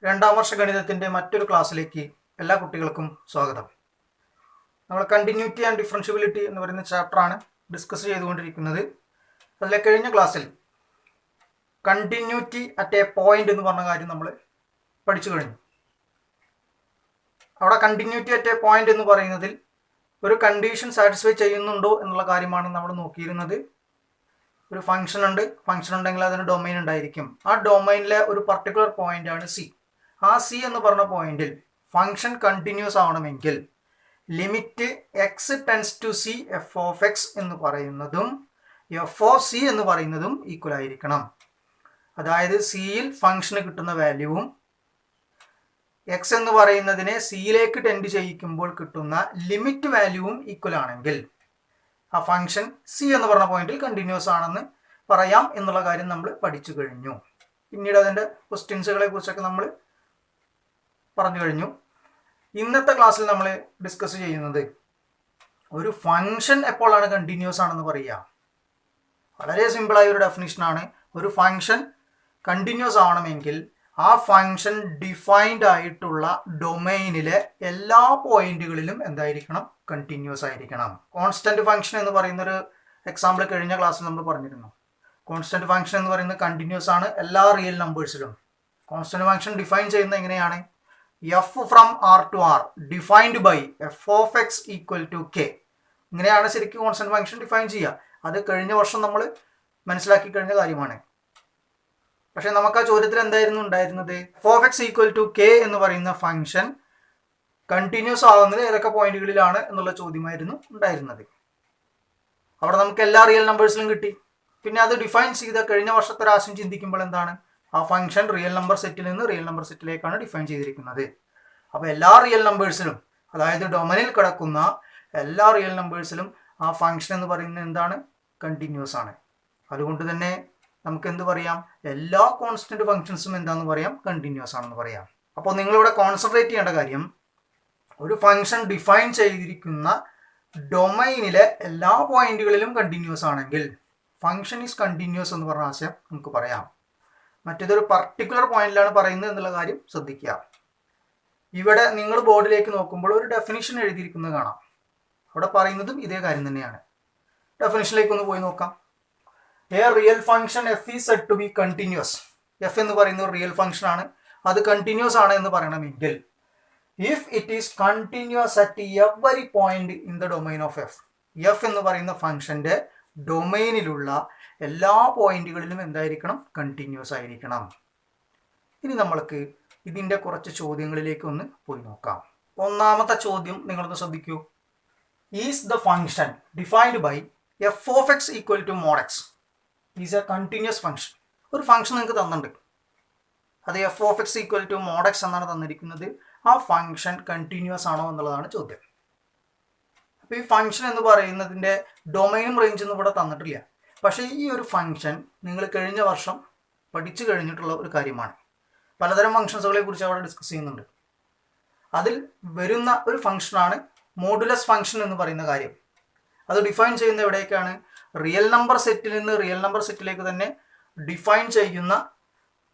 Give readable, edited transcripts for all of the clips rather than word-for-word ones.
രണ്ടാം വർഷ ഗണിതത്തിൻ്റെ മറ്റൊരു ക്ലാസ്സിലേക്ക് എല്ലാ കുട്ടികൾക്കും സ്വാഗതം. നമ്മൾ കണ്ടിന്യൂറ്റി ആൻഡ് ഡിഫറൻഷ്യബിലിറ്റി എന്ന് പറയുന്ന ചാപ്റ്ററാണ് ഡിസ്കസ് ചെയ്തുകൊണ്ടിരിക്കുന്നത്. അതിലെ കഴിഞ്ഞ ക്ലാസ്സിൽ കണ്ടിന്യൂറ്റി അറ്റ് എ പോയിന്റ് എന്ന് പറഞ്ഞ കാര്യം നമ്മൾ പഠിച്ചു കഴിഞ്ഞു. അവിടെ കണ്ടിന്യൂറ്റി അറ്റ് എ പോയിന്റ് എന്ന് പറയുന്നതിൽ ഒരു കണ്ടീഷൻ സാറ്റിസ്ഫൈ ചെയ്യുന്നുണ്ടോ എന്നുള്ള കാര്യമാണ് നമ്മൾ നോക്കിയിരുന്നത്. ഒരു ഫംഗ്ഷൻ ഉണ്ടെങ്കിൽ അതിന് ഡൊമൈൻ ഉണ്ടായിരിക്കും. ആ ഡൊമൈനിലെ ഒരു പർട്ടിക്കുലർ പോയിന്റ് ആണ് സി. ആ സി എന്ന് പറഞ്ഞ പോയിന്റിൽ ഫംഗ്ഷൻ കണ്ടിന്യൂസ് ആവണമെങ്കിൽ limit x tends to C f of x എന്ന് പറയുന്നതും എഫ് ഓഫ് സി എന്ന് പറയുന്നതും ഈക്വൽ ആയിരിക്കണം. അതായത് സിയിൽ ഫംഗ്ഷന് കിട്ടുന്ന വാല്യൂവും എക്സ് എന്ന് പറയുന്നതിനെ സിയിലേക്ക് ടെൻഡ് ചെയ്യിക്കുമ്പോൾ കിട്ടുന്ന ലിമിറ്റ് വാല്യൂവും ഈക്വൽ ആണെങ്കിൽ ആ ഫംഗ്ഷൻ സി എന്ന് പറഞ്ഞ പോയിന്റിൽ കണ്ടിന്യൂസ് ആണെന്ന് പറയാം എന്നുള്ള കാര്യം നമ്മൾ പഠിച്ചു കഴിഞ്ഞു. പിന്നീട് അതിൻ്റെ ക്വസ്റ്റ്യൻസുകളെ കുറിച്ചൊക്കെ നമ്മൾ പറഞ്ഞു കഴിഞ്ഞു. ഇന്നത്തെ ക്ലാസ്സിൽ നമ്മൾ ഡിസ്കസ് ചെയ്യുന്നത് ഒരു ഫംഗ്ഷൻ എപ്പോഴാണ് കണ്ടിന്യൂസ് ആണെന്ന് പറയുക. വളരെ സിമ്പിളായ ഒരു ഡെഫിനിഷനാണ്. ഒരു ഫംഗ്ഷൻ കണ്ടിന്യൂസ് ആവണമെങ്കിൽ ആ ഫംഗ്ഷൻ ഡിഫൈൻഡ് ആയിട്ടുള്ള ഡൊമൈനിലെ എല്ലാ പോയിന്റുകളിലും എന്തായിരിക്കണം? കണ്ടിന്യൂസ് ആയിരിക്കണം. കോൺസ്റ്റന്റ് ഫംഗ്ഷൻ എന്ന് പറയുന്ന ഒരു എക്സാമ്പിൾ കഴിഞ്ഞ ക്ലാസ്സിൽ നമ്മൾ പറഞ്ഞിരുന്നു. കോൺസ്റ്റന്റ് ഫംഗ്ഷൻ എന്ന് പറയുന്നത് കണ്ടിന്യൂസ് ആണ് എല്ലാ റിയൽ നമ്പേഴ്സിലും. കോൺസ്റ്റന്റ് ഫംഗ്ഷൻ ഡിഫൈൻ ചെയ്യുന്നത് എങ്ങനെയാണ്? F from R to R defined by f of x equal to K. ഇങ്ങനെയാണ് ശരിക്കും കോൺസ്റ്റന്റ് ഫംഗ്ഷൻ ഡിഫൈൻ ചെയ്യുക. അത് കഴിഞ്ഞ വർഷം നമ്മൾ മനസ്സിലാക്കി കഴിഞ്ഞ കാര്യമാണ്. പക്ഷെ നമുക്ക് ആ ചോദ്യത്തിൽ എന്തായിരുന്നു ഉണ്ടായിരുന്നത്? F of x equal to K എന്ന് പറയുന്ന ഫംഗ്ഷൻ കണ്ടിന്യൂസ് ആവുന്നത് ഏതൊക്കെ പോയിന്റുകളിലാണ് എന്നുള്ള ചോദ്യമായിരുന്നു ഉണ്ടായിരുന്നത്. അവിടെ നമുക്ക് എല്ലാ റിയൽ നമ്പേഴ്സിലും കിട്ടി. പിന്നെ അത് ഡിഫൈൻ ചെയ്ത കഴിഞ്ഞ വർഷത്തെ ഒരു ആശയം ചിന്തിക്കുമ്പോൾ എന്താണ്? ആ ഫംഗ്ഷൻ റിയൽ നമ്പർ സെറ്റിൽ നിന്ന് റിയൽ നമ്പർ സെറ്റിലേക്കാണ് ഡിഫൈൻ ചെയ്തിരിക്കുന്നത്. അപ്പോൾ എല്ലാ റിയൽ നമ്പേഴ്സിലും, അതായത് ഡൊമൈനിൽ കിടക്കുന്ന എല്ലാ റിയൽ നമ്പേഴ്സിലും ആ ഫംഗ്ഷൻ എന്ന് പറയുന്നത് എന്താണ്? കണ്ടിന്യൂസ് ആണ്. അതുകൊണ്ട് തന്നെ നമുക്ക് എന്ത് പറയാം? എല്ലാ കോൺസ്റ്റന്റ് ഫംഗ്ഷൻസും എന്താണെന്ന് പറയാം? കണ്ടിന്യൂസ് ആണെന്ന് പറയാം. അപ്പോൾ നിങ്ങളിവിടെ കോൺസെൻട്രേറ്റ് ചെയ്യേണ്ട കാര്യം, ഒരു ഫംഗ്ഷൻ ഡിഫൈൻ ചെയ്തിരിക്കുന്ന ഡൊമൈനിലെ എല്ലാ പോയിന്റുകളിലും കണ്ടിന്യൂസ് ആണെങ്കിൽ ഫംഗ്ഷൻ ഈസ് കണ്ടിന്യൂസ് എന്ന് പറഞ്ഞ ആശയം നമുക്ക് പറയാം. മറ്റേതൊരു പർട്ടിക്കുലർ പോയിന്റിലാണ് പറയുന്നത് എന്നുള്ള കാര്യം ശ്രദ്ധിക്കുക. ഇവിടെ നിങ്ങൾ ബോർഡിലേക്ക് നോക്കുമ്പോൾ ഒരു ഡെഫിനിഷൻ എഴുതിയിരിക്കുന്നത് കാണാം. അവിടെ പറയുന്നതും ഇതേ കാര്യം തന്നെയാണ്. ഡെഫിനിഷനിലേക്ക് ഒന്ന് പോയി നോക്കാം. A real function f is said to be continuous. F എന്ന് പറയുന്നത് ഒരു റിയൽ ഫംഗ്ഷൻ ആണ്. അത് കണ്ടിന്യൂസ് ആണ് എന്ന് പറയണമെങ്കിൽ if it is continuous at every point in the domain of F. F എന്ന് പറയുന്ന ഫംഗ്ഷന്റെ ഡൊമൈനിലുള്ള എല്ലാ പോയിന്റുകളിലും എന്തായിരിക്കണം? കണ്ടിന്യൂസ് ആയിരിക്കണം. ഇനി നമ്മൾക്ക് ഇതിൻ്റെ കുറച്ച് ചോദ്യങ്ങളിലേക്ക് ഒന്ന് പോയി നോക്കാം. ഒന്നാമത്തെ ചോദ്യം നിങ്ങളൊന്ന് ശ്രദ്ധിക്കൂ. Is the function defined by f of x equal to mod x is a continuous function. ഒരു ഫംഗ്ഷൻ നിങ്ങൾക്ക് തന്നിട്ടുണ്ട്, അത് f of x equal to mod x എന്നാണ് തന്നിരിക്കുന്നത്. ആ ഫംഗ്ഷൻ കണ്ടിന്യൂസ് ആണോ എന്നുള്ളതാണ് ചോദ്യം. അപ്പോൾ ഈ ഫംഗ്ഷൻ എന്ന് പറയുന്നതിൻ്റെ ഡൊമൈനും റേഞ്ചൊന്നും ഇവിടെ തന്നിട്ടില്ല. പക്ഷേ ഈ ഒരു ഫംഗ്ഷൻ നിങ്ങൾ കഴിഞ്ഞ വർഷം പഠിച്ചു കഴിഞ്ഞിട്ടുള്ള ഒരു കാര്യമാണ്. പലതരം ഫംഗ്ഷൻസുകളെ കുറിച്ച് അവിടെ ഡിസ്കസ് ചെയ്യുന്നുണ്ട്. അതിൽ വരുന്ന ഒരു ഫംഗ്ഷനാണ് മോഡുലസ് ഫംഗ്ഷൻ എന്ന് പറയുന്ന കാര്യം. അത് ഡിഫൈൻ ചെയ്യുന്ന എവിടേക്കാണ്? റിയൽ നമ്പർ സെറ്റിൽ നിന്ന് റിയൽ നമ്പർ സെറ്റിലേക്ക് തന്നെ ഡിഫൈൻ ചെയ്യുന്ന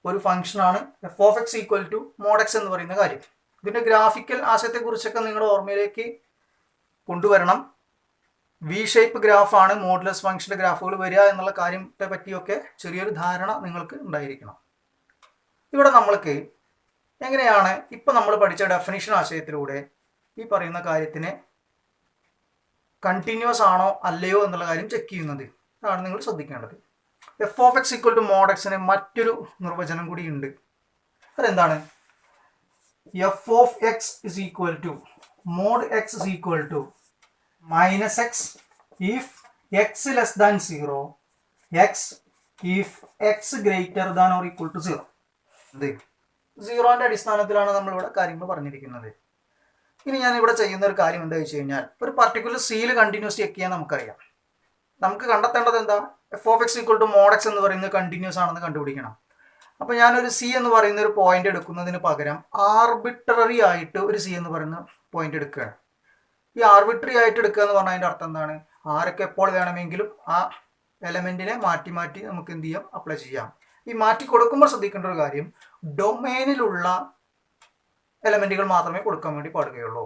ഒരു ഫംഗ്ഷനാണ് f of x equal to mod x എന്ന് പറയുന്ന കാര്യം. ഇതിൻ്റെ ഗ്രാഫിക്കൽ ആശയത്തെക്കുറിച്ചൊക്കെ നിങ്ങളുടെ ഓർമ്മയിലേക്ക് കൊണ്ടുവരണം. വി ഷേപ്പ് ഗ്രാഫാണ് മോഡുലസ് ഫംഗ്ഷൻ്റെ ഗ്രാഫുകൾ വരിക എന്നുള്ള കാര്യത്തെ പറ്റിയൊക്കെ ചെറിയൊരു ധാരണ നിങ്ങൾക്ക് ഉണ്ടായിരിക്കണം. ഇവിടെ നമ്മൾക്ക് എങ്ങനെയാണ് ഇപ്പം നമ്മൾ പഠിച്ച ഡെഫിനിഷൻ ആശയത്തിലൂടെ ഈ പറയുന്ന കാര്യത്തിനെ കണ്ടിന്യൂസ് ആണോ അല്ലയോ എന്നുള്ള കാര്യം ചെക്ക് ചെയ്യുന്നത്? അതാണ് നിങ്ങൾ ശ്രദ്ധിക്കേണ്ടത്. F of x equal to mod എക്സിന് മറ്റൊരു നിർവചനം കൂടി ഉണ്ട്. അതെന്താണ്? F of x is equal to mod x is equal to minus x if x less than 0, x if x greater than or equal to 0. സീറോന്റെ അടിസ്ഥാനത്തിലാണ് നമ്മളിവിടെ കാര്യങ്ങൾ പറഞ്ഞിരിക്കുന്നത്. ഇനി ഞാൻ ഇവിടെ ചെയ്യുന്ന ഒരു കാര്യം എന്താ വെച്ച് കഴിഞ്ഞാൽ, ഒരു പർട്ടിക്കുലർ സിയിൽ കണ്ടിന്യൂസ് ചെക്ക് ചെയ്യാൻ നമുക്കറിയാം. നമുക്ക് കണ്ടെത്തേണ്ടത് എന്താ? F of x equal to mod x എന്ന് പറയുന്നത് കണ്ടിന്യൂസ് ആണെന്ന് കണ്ടുപിടിക്കണം. അപ്പോൾ ഞാനൊരു സി എന്ന് പറയുന്ന ഒരു പോയിന്റ് എടുക്കുന്നതിന് പകരം ആർബിട്രറി ആയിട്ട് ഒരു സി എന്ന് പറയുന്ന പോയിന്റ് എടുക്കുകയാണ്. ഈ ആർബിട്രറി ആയിട്ട് എടുക്കുക എന്ന് പറഞ്ഞാൽ അതിൻ്റെ അർത്ഥം എന്താണ്? ആരൊക്കെ എപ്പോൾ വേണമെങ്കിലും ആ എലമെൻറ്റിനെ മാറ്റി മാറ്റി നമുക്ക് എന്ത് ചെയ്യാം? അപ്ലൈ ചെയ്യാം. ഈ മാറ്റി കൊടുക്കുമ്പോൾ ശ്രദ്ധിക്കേണ്ട ഒരു കാര്യം, ഡൊമൈനിലുള്ള എലമെന്റുകൾ മാത്രമേ കൊടുക്കാൻ വേണ്ടി പാടുകയുള്ളൂ.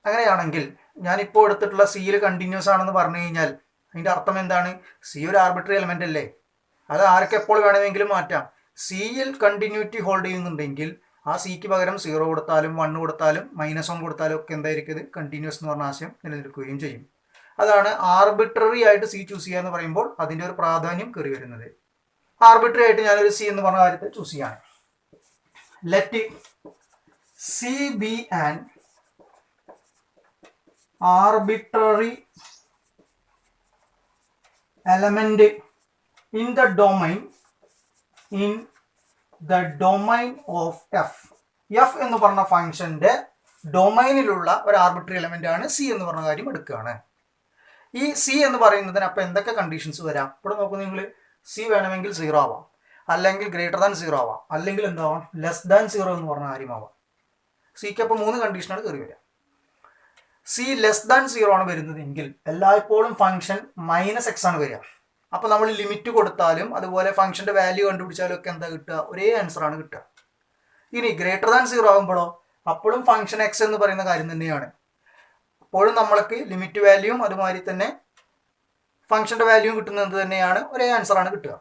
അങ്ങനെയാണെങ്കിൽ ഞാനിപ്പോൾ എടുത്തിട്ടുള്ള സിയിൽ കണ്ടിന്യൂസ് ആണെന്ന് പറഞ്ഞു കഴിഞ്ഞാൽ അതിൻ്റെ അർത്ഥം എന്താണ്? സി ഒരു ആർബിട്രറി എലമെന്റ് അല്ലേ, അത് ആർക്ക് എപ്പോൾ വേണമെങ്കിലും മാറ്റാം. സിയിൽ കണ്ടിന്യൂറ്റി ഹോൾഡ് ചെയ്യുന്നുണ്ടെങ്കിൽ ആ സിക്ക് പകരം 0 കൊടുത്താലും 1 കൊടുത്താലും -1 കൊടുത്താലും ഒക്കെ എന്തായിരിക്കും, ഇത് കണ്ടിന്യൂസ് എന്ന് പറഞ്ഞ ആശയം നിലനിൽക്കുകയും ചെയ്യും. അതാണ് ആർബിട്രറി ആയിട്ട് സി ചൂസ് ചെയ്യുക എന്ന് പറയുമ്പോൾ അതിൻ്റെ ഒരു പ്രാധാന്യം കയറി വരുന്നത്. ആർബിട്രറി ആയിട്ട് ഞാനൊരു സി എന്ന് പറഞ്ഞ കാര്യത്തെ ചൂസ് ചെയ്യാണ്. Let see B an arbitrary element in the domain of f. f എന്ന് പറഞ്ഞ ഫംഗ്ഷന്റെ ഡൊമൈനിലുള്ള ഒരു ആർബിട്രറി എലമെന്റ് ആണ് സി എന്ന് പറഞ്ഞ കാര്യം എടുക്കുകയാണ്. ഈ സി എന്ന് പറയുന്നതിന് അപ്പം എന്തൊക്കെ കണ്ടീഷൻസ് വരാം? ഇവിടെ നോക്കൂ നിങ്ങൾ, സി വേണമെങ്കിൽ 0 ആവാം, അല്ലെങ്കിൽ >0 ആവാം, അല്ലെങ്കിൽ എന്താവാം <0 എന്ന് പറഞ്ഞ കാര്യമാവാം. സിക്ക് അപ്പം 3 കണ്ടീഷനാണ് കയറി വരിക. സി <0 ആണ് വരുന്നതെങ്കിൽ എല്ലായ്പ്പോഴും ഫംഗ്ഷൻ -x ആണ് വരിക. അപ്പോൾ നമ്മൾ ലിമിറ്റ് കൊടുത്താലും അതുപോലെ ഫംഗ്ഷന്റെ വാല്യൂ കണ്ടുപിടിച്ചാലും ഒക്കെ എന്താ കിട്ടുക? ഒരേ ആൻസർ ആണ് കിട്ടുക. ഇനി >0 ആകുമ്പോഴോ അപ്പോഴും ഫംഗ്ഷൻ x എന്ന് പറയുന്ന കാര്യം തന്നെയാണ്. അപ്പോഴും നമ്മൾക്ക് ലിമിറ്റ് വാല്യൂവും അതുമാതിരി തന്നെ ഫംഗ്ഷന്റെ വാല്യൂവും കിട്ടുന്നത് തന്നെയാണ്, ഒരേ ആൻസർ ആണ് കിട്ടുക.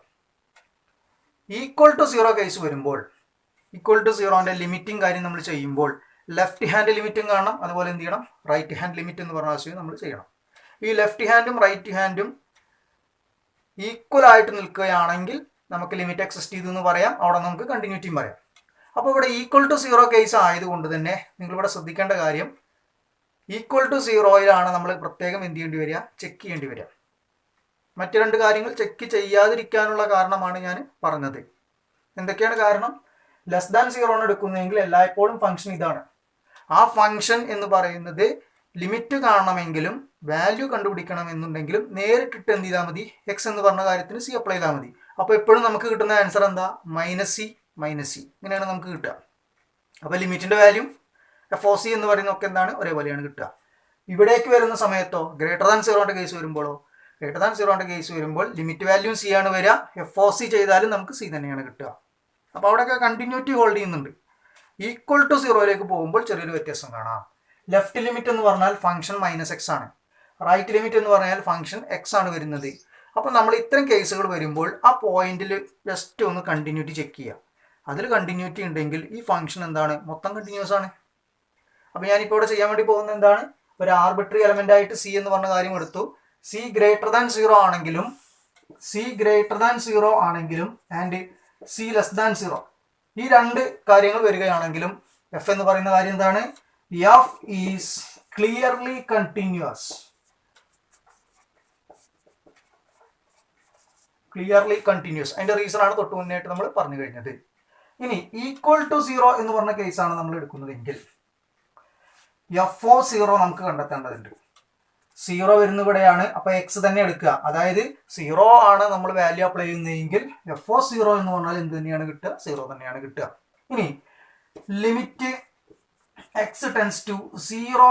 =0 കേസ് വരുമ്പോൾ =0ന്റെ ലിമിറ്റിംഗ് കാര്യം നമ്മൾ ചെയ്യുമ്പോൾ ലെഫ്റ്റ് ഹാൻഡ് ലിമിറ്റും കാണണം, അതുപോലെ എന്ത് ചെയ്യണം, റൈറ്റ് ഹാൻഡ് ലിമിറ്റ് എന്ന് പറഞ്ഞ ആശയം നമ്മൾ ചെയ്യണം. ഈ ലെഫ്റ്റ് ഹാൻഡും റൈറ്റ് ഹാൻഡും ഈക്വൽ ആയിട്ട് നിൽക്കുകയാണെങ്കിൽ നമുക്ക് ലിമിറ്റ് എക്സിസ്റ്റ് ചെയ്തു എന്ന് പറയാം, അവിടെ നമുക്ക് കണ്ടിന്യൂറ്റിയും പറയാം. അപ്പോൾ ഇവിടെ =0 കേസ് ആയതുകൊണ്ട് തന്നെ നിങ്ങളിവിടെ ശ്രദ്ധിക്കേണ്ട കാര്യം, =0 നമ്മൾ പ്രത്യേകം എന്ത് ചെയ്യേണ്ടി വരിക, ചെക്ക് ചെയ്യേണ്ടി വരിക. മറ്റു 2 കാര്യങ്ങൾ ചെക്ക് ചെയ്യാതിരിക്കാനുള്ള കാരണമാണ് ഞാൻ പറഞ്ഞത്. എന്തൊക്കെയാണ് കാരണം? <0 എടുക്കുന്നതെങ്കിൽ എല്ലായ്പ്പോഴും ഫംഗ്ഷൻ ഇതാണ്. ആ ഫംഗ്ഷൻ എന്ന് പറയുന്നത് ലിമിറ്റ് കാണണമെങ്കിലും വാല്യൂ കണ്ടുപിടിക്കണമെന്നുണ്ടെങ്കിലും നേരിട്ടിട്ട് എന്ത് ചെയ്താൽ മതി, എക്സ് എന്ന് പറഞ്ഞ കാര്യത്തിന് സി അപ്ലൈ ചെയ്താൽ മതി. അപ്പോൾ എപ്പോഴും നമുക്ക് കിട്ടുന്ന ആൻസർ എന്താ? -c ഇങ്ങനെയാണ് നമുക്ക് കിട്ടുക. അപ്പോൾ ലിമിറ്റിന്റെ വാല്യൂ FOC എന്ന് പറയുന്നതൊക്കെ എന്താണ്, ഒരേപോലെയാണ് കിട്ടുക. ഇവിടേക്ക് വരുന്ന സമയത്തോ >0ന്റെ കേസ് വരുമ്പോഴോ >0ന്റെ കേസ് വരുമ്പോൾ ലിമിറ്റ് വാല്യൂ സി ആണ് വരിക, FOC ചെയ്താലും നമുക്ക് സി തന്നെയാണ് കിട്ടുക. അപ്പോൾ അവിടെയൊക്കെ കണ്ടിന്യൂറ്റി ഹോൾഡ് ചെയ്യുന്നുണ്ട്. =0 പോകുമ്പോൾ ചെറിയൊരു വ്യത്യാസം കാണാം. ലെഫ്റ്റ് ലിമിറ്റ് എന്ന് പറഞ്ഞാൽ ഫംഗ്ഷൻ -x ആണ്, റൈറ്റ് ലിമിറ്റ് എന്ന് പറഞ്ഞാൽ ഫംഗ്ഷൻ x ആണ് വരുന്നത്. അപ്പോൾ നമ്മൾ ഇത്തരം കേസുകൾ വരുമ്പോൾ ആ പോയിന്റിൽ ജസ്റ്റ് ഒന്ന് കണ്ടിന്യൂറ്റി ചെക്ക് ചെയ്യുക. അതിൽ കണ്ടിന്യൂറ്റി ഉണ്ടെങ്കിൽ ഈ ഫംഗ്ഷൻ എന്താണ്, മൊത്തം കണ്ടിന്യൂസ് ആണ്. അപ്പോൾ ഞാനിപ്പോൾ ഇവിടെ ചെയ്യാൻ വേണ്ടി പോകുന്നത് എന്താണ്, ഒരു ആർബിട്രറി എലമെന്റ് ആയിട്ട് സി എന്ന് പറഞ്ഞ കാര്യം എടുത്തു. c >0 ആണെങ്കിലും ആൻഡ് c<0 ഈ 2 കാര്യങ്ങൾ വരികയാണെങ്കിലും f എന്ന് പറയുന്ന കാര്യം എന്താണ്, f ഈസ് ക്ലിയർലി കണ്ടിന്യൂസ്. അതിന്റെ റീസൺ ആണ് തൊട്ട് മുന്നേറ്റ് നമ്മൾ പറഞ്ഞു കഴിഞ്ഞത്. ഇനി =0 എന്ന് പറഞ്ഞ കേസാണ് നമ്മൾ എടുക്കുന്നതെങ്കിൽ FO0 നമുക്ക് കണ്ടെത്തേണ്ടതുണ്ട്. 0 വരുന്ന ഇവിടെയാണ്, അപ്പൊ എക്സ് തന്നെ എടുക്കുക. അതായത് 0 ആണ് നമ്മൾ വാല്യൂ അപ്ലൈ ചെയ്യുന്നതെങ്കിൽ FO0 എന്ന് പറഞ്ഞാൽ എന്ത് തന്നെയാണ് കിട്ടുക, 0 തന്നെയാണ് കിട്ടുക. ഇനി limit x tends to 0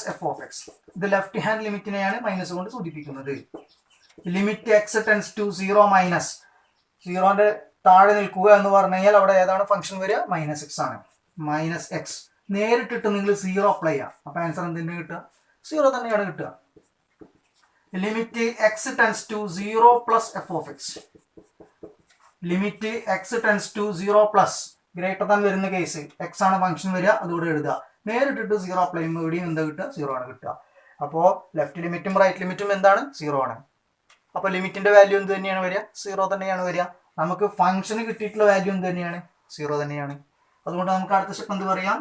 - f of x, ഇത് ലെഫ്റ്റ് ഹാൻഡ് ലിമിറ്റിനെയാണ് മൈനസ് കൊണ്ട് സൂചിപ്പിക്കുന്നത്. ലിമിറ്റ് x ടെൻസ് ടു 0 - 0ന്റെ താഴെ നിൽക്കുക എന്ന് പറഞ്ഞു കഴിഞ്ഞാൽ അവിടെ ഏതാണ് ഫംഗ്ഷൻ വരിക, -x ആണ്. -x നേരിട്ടിട്ട് നിങ്ങൾ 0 അപ്ലൈ ചെയ്യാം, അപ്പൊ ആൻസർ എന്തിനാണ് കിട്ടുക, 0 തന്നെയാണ് കിട്ടുക. Limit x tends to 0 + f of x, limit x tends to 0 > വരുന്ന കേസ് x ആണ് ഫംഗ്ഷൻ വരിക, അതുകൂടെ എഴുതുക. നേരിട്ടിട്ട് 0 അപ്ലൈ ചെയ്യുമ്പോൾ ഇവിടെയും എന്താ കിട്ടുക, 0 ആണ് കിട്ടുക. അപ്പോൾ ലെഫ്റ്റ് ലിമിറ്റും റൈറ്റ് ലിമിറ്റും എന്താണ്, 0 ആണ്. അപ്പോൾ ലിമിറ്റിന്റെ വാല്യൂ എന്ത് തന്നെയാണ് വരിക, 0 തന്നെയാണ് വരിക. നമുക്ക് ഫംഗ്ഷന് കിട്ടിയിട്ടുള്ള വാല്യൂ എന്ത് തന്നെയാണ്, 0 തന്നെയാണ്. അതുകൊണ്ട് നമുക്ക് അടുത്ത സ്റ്റെപ്പ് എന്ത് പറയാം,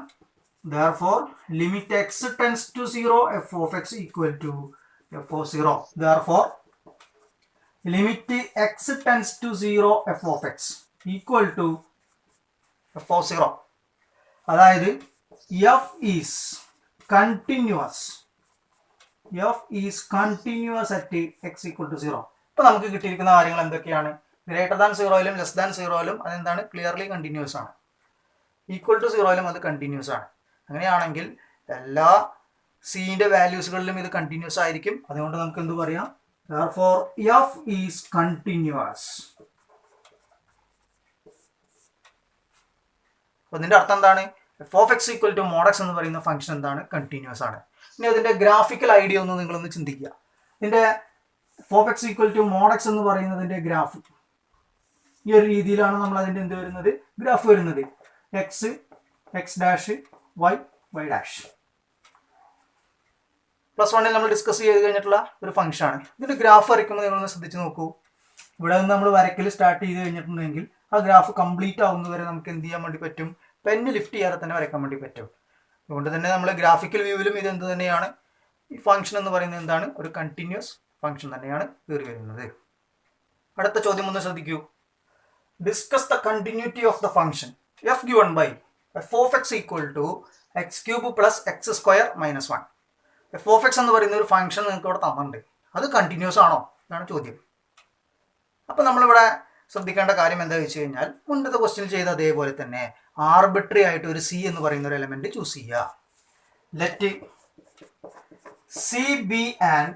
therefore limit x tends to 0 f of x equal to FO0. therefore limit x tends to 0 f of x equal to FO0. അതായത് f is continuous at x equal to 0. ഇപ്പൊ നമുക്ക് കിട്ടിയിരിക്കുന്ന കാര്യങ്ങൾ എന്തൊക്കെയാണ്, >0ലും <0ലും അതെന്താണ്, ക്ലിയർലി കണ്ടിന്യൂസ് ആണ്. =0ലും അത് continuous ആണ്. അങ്ങനെയാണെങ്കിൽ എല്ലാ സിന്റെ വാല്യൂസുകളിലും ഇത് കണ്ടിന്യൂസ് ആയിരിക്കും. അതുകൊണ്ട് നമുക്ക് എന്ത് പറയാം, therefore f is continuous. അപ്പോൾ ഇതിൻ്റെ അർത്ഥം എന്താണ്? F of x equal to mod x എന്ന് പറയുന്ന ഫംഗ്ഷൻ എന്താണ്? കണ്ടിന്യൂസ് ആണ്. ഇനി അതിൻ്റെ ഗ്രാഫിക്കൽ ഐഡിയ ഒന്ന് നിങ്ങളൊന്ന് ചിന്തിക്കുക. ഇതിൻ്റെ f of x equal to mod x എന്ന് പറയുന്നതിൻ്റെ ഗ്രാഫ് ഈ ഒരു രീതിയിലാണ് നമ്മൾ അതിൻ്റെ എന്ത് വരുന്നത്? ഗ്രാഫ് വരുന്നത്. X, x dash, y, y dash. +1 നമ്മൾ ഡിസ്കസ് ചെയ്ത് കഴിഞ്ഞിട്ടുള്ള ഒരു ഫംഗ്ഷൻ ആണ്. ഇതിൻ്റെ ഗ്രാഫ് വരയ്ക്കുമ്പോൾ നിങ്ങളൊന്ന് ശ്രദ്ധിച്ച് നോക്കൂ. ഇവിടെ നിന്ന് നമ്മൾ വരയ്ക്കൽ സ്റ്റാർട്ട് ചെയ്ത് കഴിഞ്ഞിട്ടുണ്ടെങ്കിൽ ആ ഗ്രാഫ് കംപ്ലീറ്റ് ആവുന്നവരെ നമുക്ക് എന്ത് ചെയ്യാൻ വേണ്ടി പറ്റും? പെന്ന് ലിഫ്റ്റ് ചെയ്യാതെ തന്നെ വരയ്ക്കാൻ വേണ്ടി പറ്റും. അതുകൊണ്ട് തന്നെ നമ്മൾ ഗ്രാഫിക്കൽ വ്യൂവിലും ഇത് എന്ത് തന്നെയാണ്? ഈ ഫംഗ്ഷൻ എന്ന് പറയുന്നത് എന്താണ്? ഒരു കണ്ടിന്യൂസ് ഫംഗ്ഷൻ തന്നെയാണ് കയറി വരുന്നത്. അടുത്ത ചോദ്യം ഒന്ന് ശ്രദ്ധിക്കൂ. Discuss the continuity of the function f given by f of x equal to x cube plus x square minus 1. F of x എന്ന് പറയുന്ന ഒരു ഫംഗ്ഷൻ നിങ്ങൾക്ക് ഇവിടെ തന്നിട്ടുണ്ട്. അത് കണ്ടിന്യൂസ് ആണോ എന്നാണ് ചോദ്യം. അപ്പോൾ നമ്മളിവിടെ ശ്രദ്ധിക്കേണ്ട കാര്യം എന്താ വെച്ച് കഴിഞ്ഞാൽ മുന്നത്തെ ക്വസ്റ്റ്യൻ ചെയ്ത അതേപോലെ തന്നെ ആർബിട്രറി ആയിട്ട് ഒരു സി എന്ന് പറയുന്ന ഒരു എലമെന്റ് ചൂസ് ചെയ്യുക. Let see B an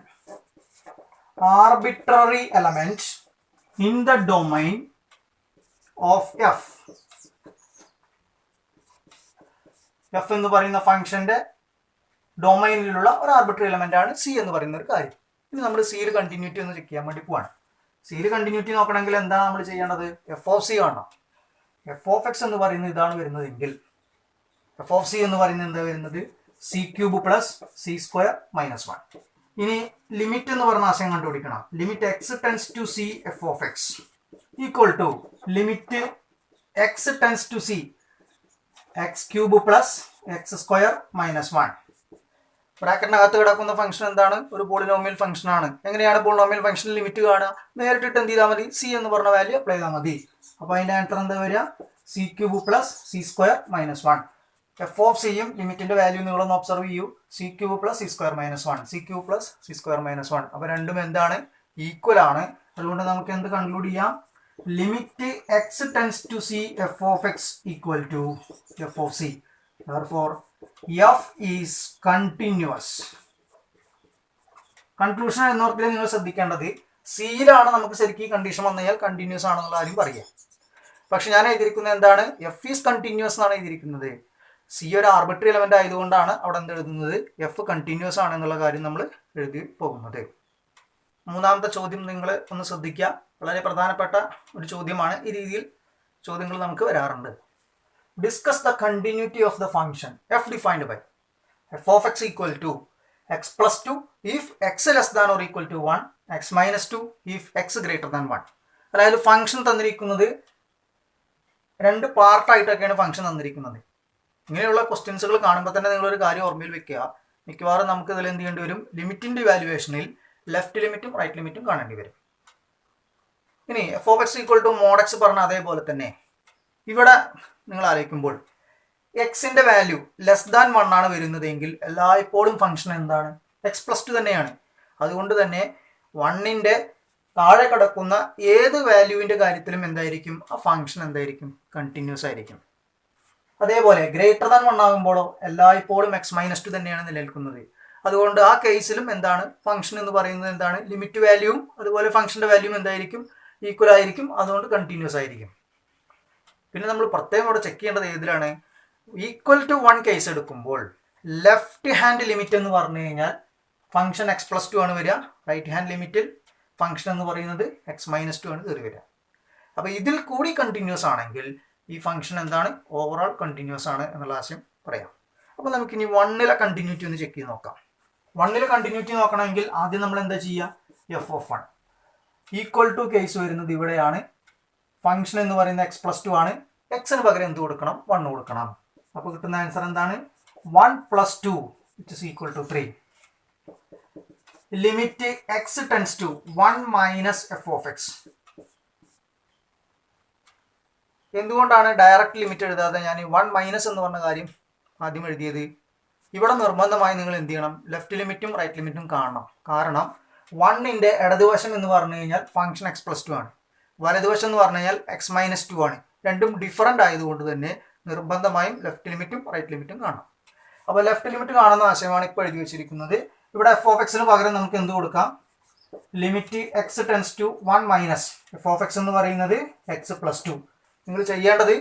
arbitrary element in the domain of F. F എന്ന് പറയുന്ന ഫംഗ്ഷന്റെ ഡൊമൈനിലുള്ള ഒരു ആർബിട്രറി എലമെന്റ് ആണ് സി എന്ന് പറയുന്ന ഒരു കാര്യം. ഇനി നമ്മൾ സിയിൽ കണ്ടിന്യൂറ്റി ഒന്ന് ചെക്ക് ചെയ്യാൻ വേണ്ടി പോവാണ്. സിയിൽ കണ്ടിന്യൂറ്റി നോക്കണമെങ്കിൽ എന്താണ് നമ്മൾ ചെയ്യേണ്ടത്? എഫ് ഓഫ് സി കാണണം. എഫ് ഓഫ് എക്സ് എന്ന് പറയുന്നത് ഇതാണ് വരുന്നതെങ്കിൽ എഫ് ഓഫ് സി എന്ന് പറയുന്നത് എന്താ വരുന്നത്? C cube plus c square minus 1. ഇനി ലിമിറ്റ് എന്ന് പറഞ്ഞ ആശയം കണ്ടുപിടിക്കണം. Limit x tends to C f of x equal to limit x tends to c x cube plus x square minus 1. ബ്രാക്കറ്റിനകത്ത് കിടക്കുന്ന ഫംഗ്ഷൻ എന്താണ്? ഒരു പോളിനോമിയൽ ഫംഗ്ഷൻ ആണ്. എങ്ങനെയാണ് പോളിനോമിയൽ ഫംഗ്ഷൻ ലിമിറ്റ് കാണുക? നേരിട്ടിട്ട് എന്ത് ചെയ്താൽ മതി? സി എന്ന് പറഞ്ഞ വാല്യൂ അപ്ലൈ ചെയ്താൽ മതി. അപ്പോൾ അതിൻ്റെ ആൻസർ എന്താ വരിക? C cube plus c square minus 1. F of സിയും ലിമിറ്റിന്റെ വാല്യൂ നിങ്ങളൊന്ന് ഒബ്സർവ് ചെയ്യൂ. C cube plus c square minus 1, C cube plus c square minus 1. അപ്പോൾ രണ്ടും എന്താണ്? ഈക്വൽ ആണ്. അതുകൊണ്ട് നമുക്ക് എന്ത് കൺക്ലൂഡ് ചെയ്യാം? Limit x tends to C f of x equal to f of c. Therefore, f is continuous. Conclusion എന്നോർത്തിൽ നിങ്ങൾ ശ്രദ്ധിക്കേണ്ടത് സിയിലാണ് നമുക്ക് ശരിക്കും കണ്ടീഷൻ വന്നു കഴിഞ്ഞാൽ കണ്ടിന്യൂസ് ആണെന്നുള്ള കാര്യം പറയാം. പക്ഷെ ഞാൻ എഴുതിയിരിക്കുന്നത് എന്താണ്? എഫ് ഈസ് കണ്ടിന്യൂസ് എന്നാണ് എഴുതിയിരിക്കുന്നത്. സി ഒരു ആർബിട്രറി എലമെന്റ് ആയതുകൊണ്ടാണ് അവിടെ എന്ത് എഴുതുന്നത്? എഫ് കണ്ടിന്യൂസ് ആണെന്നുള്ള കാര്യം നമ്മൾ എഴുതി പോകുന്നത്. മൂന്നാമത്തെ ചോദ്യം നിങ്ങൾ ഒന്ന് ശ്രദ്ധിക്കുക. വളരെ പ്രധാനപ്പെട്ട ഒരു ചോദ്യമാണ്. ഈ രീതിയിൽ ചോദ്യങ്ങൾ നമുക്ക് വരാറുണ്ട്. Discuss the continuity of the function f defined by f of x equal to x plus 2 if x less than or equal to 1, x minus 2 if x greater than 1. അതായത് ഫംഗ്ഷൻ തന്നിരിക്കുന്നത് രണ്ട് പാർട്ടായിട്ടൊക്കെയാണ് ഫംഗ്ഷൻ തന്നിരിക്കുന്നത്. ഇങ്ങനെയുള്ള ക്വസ്റ്റ്യൻസുകൾ കാണുമ്പോൾ തന്നെ നിങ്ങളൊരു കാര്യം ഓർമ്മയിൽ വെക്കുക. മിക്കവാറും നമുക്ക് ഇതിൽ എന്ത് ചെയ്യേണ്ടി വരും? ലിമിറ്റിന്റെ ഇവാലുവേഷനിൽ ലെഫ്റ്റ് ലിമിറ്റും റൈറ്റ് ലിമിറ്റും കാണേണ്ടി വരും. ഇനി f of x equal to mod x പറഞ്ഞ അതേപോലെ തന്നെ ഇവിടെ നിങ്ങൾ ആലോചിക്കുമ്പോൾ എക്സിന്റെ വാല്യൂ ലെസ് ദാൻ 1 ആണ് വരുന്നതെങ്കിൽ എല്ലായ്പ്പോഴും ഫംഗ്ഷൻ എന്താണ്? എക്സ് പ്ലസ് 2 തന്നെയാണ്. അതുകൊണ്ട് തന്നെ 1ന്റെ താഴെ കിടക്കുന്ന ഏത് വാല്യൂവിന്റെ കാര്യത്തിലും എന്തായിരിക്കും? ആ ഫംഗ്ഷൻ എന്തായിരിക്കും? കണ്ടിന്യൂസ് ആയിരിക്കും. അതേപോലെ ഗ്രേറ്റർ ദാൻ 1 ആകുമ്പോഴോ എല്ലായ്പ്പോഴും എക്സ് മൈനസ് 2 തന്നെയാണ് നിലനിൽക്കുന്നത്. അതുകൊണ്ട് ആ കേസിലും എന്താണ്? ഫംഗ്ഷൻ എന്ന് പറയുന്നത് എന്താണ്? ലിമിറ്റ് വാല്യൂവും അതുപോലെ ഫംഗ്ഷന്റെ വാല്യൂവും എന്തായിരിക്കും? ഈക്വൽ ആയിരിക്കും. അതുകൊണ്ട് കണ്ടിന്യൂസ് ആയിരിക്കും. പിന്നെ നമ്മൾ പ്രത്യേകം ഇവിടെ ചെക്ക് ചെയ്യേണ്ടത് ഏതിലാണ്? ഈക്വൽ ടു 1 കേസ് എടുക്കുമ്പോൾ ലെഫ്റ്റ് ഹാൻഡ് ലിമിറ്റ് എന്ന് പറഞ്ഞു കഴിഞ്ഞാൽ ഫംഗ്ഷൻ എക്സ് പ്ലസ് 2 ആണ് വരിക. റൈറ്റ് ഹാൻഡ് ലിമിറ്റിൽ ഫംഗ്ഷൻ എന്ന് പറയുന്നത് എക്സ് മൈനസ് 2 ആണ് കയറി വരിക. അപ്പോൾ ഇതിൽ കൂടി കണ്ടിന്യൂസ് ആണെങ്കിൽ ഈ ഫംഗ്ഷൻ എന്താണ്? ഓവറോൾ കണ്ടിന്യൂസ് ആണ് എന്നുള്ള ആശയം പറയാം. അപ്പോൾ നമുക്കിനി 1ലെ കണ്ടിന്യൂറ്റി ഒന്ന് ചെക്ക് ചെയ്ത് നോക്കാം. 1ലെ കണ്ടിന്യൂറ്റി നോക്കണമെങ്കിൽ ആദ്യം നമ്മൾ എന്താ ചെയ്യുക? F of 1 equal to case വരുന്നത് ഇവിടെയാണ്. ഫംഗ്ഷൻ എന്ന് പറയുന്നത് എക്സ് പ്ലസ് 2 ആണ്. എക്സിന് പകരം എന്ത് കൊടുക്കണം? 1 കൊടുക്കണം. അപ്പോൾ കിട്ടുന്ന ആൻസർ എന്താണ്? 1 + 2 which is equal to 3. Limit x tends to 1 minus f of x. എന്തുകൊണ്ടാണ് ഡയറക്റ്റ് ലിമിറ്റ് എഴുതാതെ ഞാൻ 1 മൈനസ് എന്ന് പറഞ്ഞ കാര്യം ആദ്യം എഴുതിയത്? ഇവിടെ നിർബന്ധമായി നിങ്ങൾ എന്ത് ചെയ്യണം? ലെഫ്റ്റ് ലിമിറ്റും റൈറ്റ് ലിമിറ്റും കാണണം. കാരണം 1ന്റെ ഇടതുവശം എന്ന് പറഞ്ഞു കഴിഞ്ഞാൽ ഫംഗ്ഷൻ എക്സ് പ്ലസ് 2 ആണ്. വലതുവശം എന്ന് പറഞ്ഞു കഴിഞ്ഞാൽ എക്സ് മൈനസ് 2 ആണ്. രണ്ടും ഡിഫറൻ്റ് ആയതുകൊണ്ട് തന്നെ നിർബന്ധമായും ലെഫ്റ്റ് ലിമിറ്റും റൈറ്റ് ലിമിറ്റും കാണണം. അപ്പോൾ ലെഫ്റ്റ് ലിമിറ്റ് കാണുന്ന ആശയമാണ് ഇപ്പോൾ എഴുതി വെച്ചിരിക്കുന്നത്. ഇവിടെ എഫ് ഓഫ് എക്സിന് പകരം നമുക്ക് എന്ത് കൊടുക്കാം? Limit x tends to 1 minus f of x എന്ന് പറയുന്നത് എക്സ് പ്ലസ് 2. നിങ്ങൾ ചെയ്യേണ്ടത്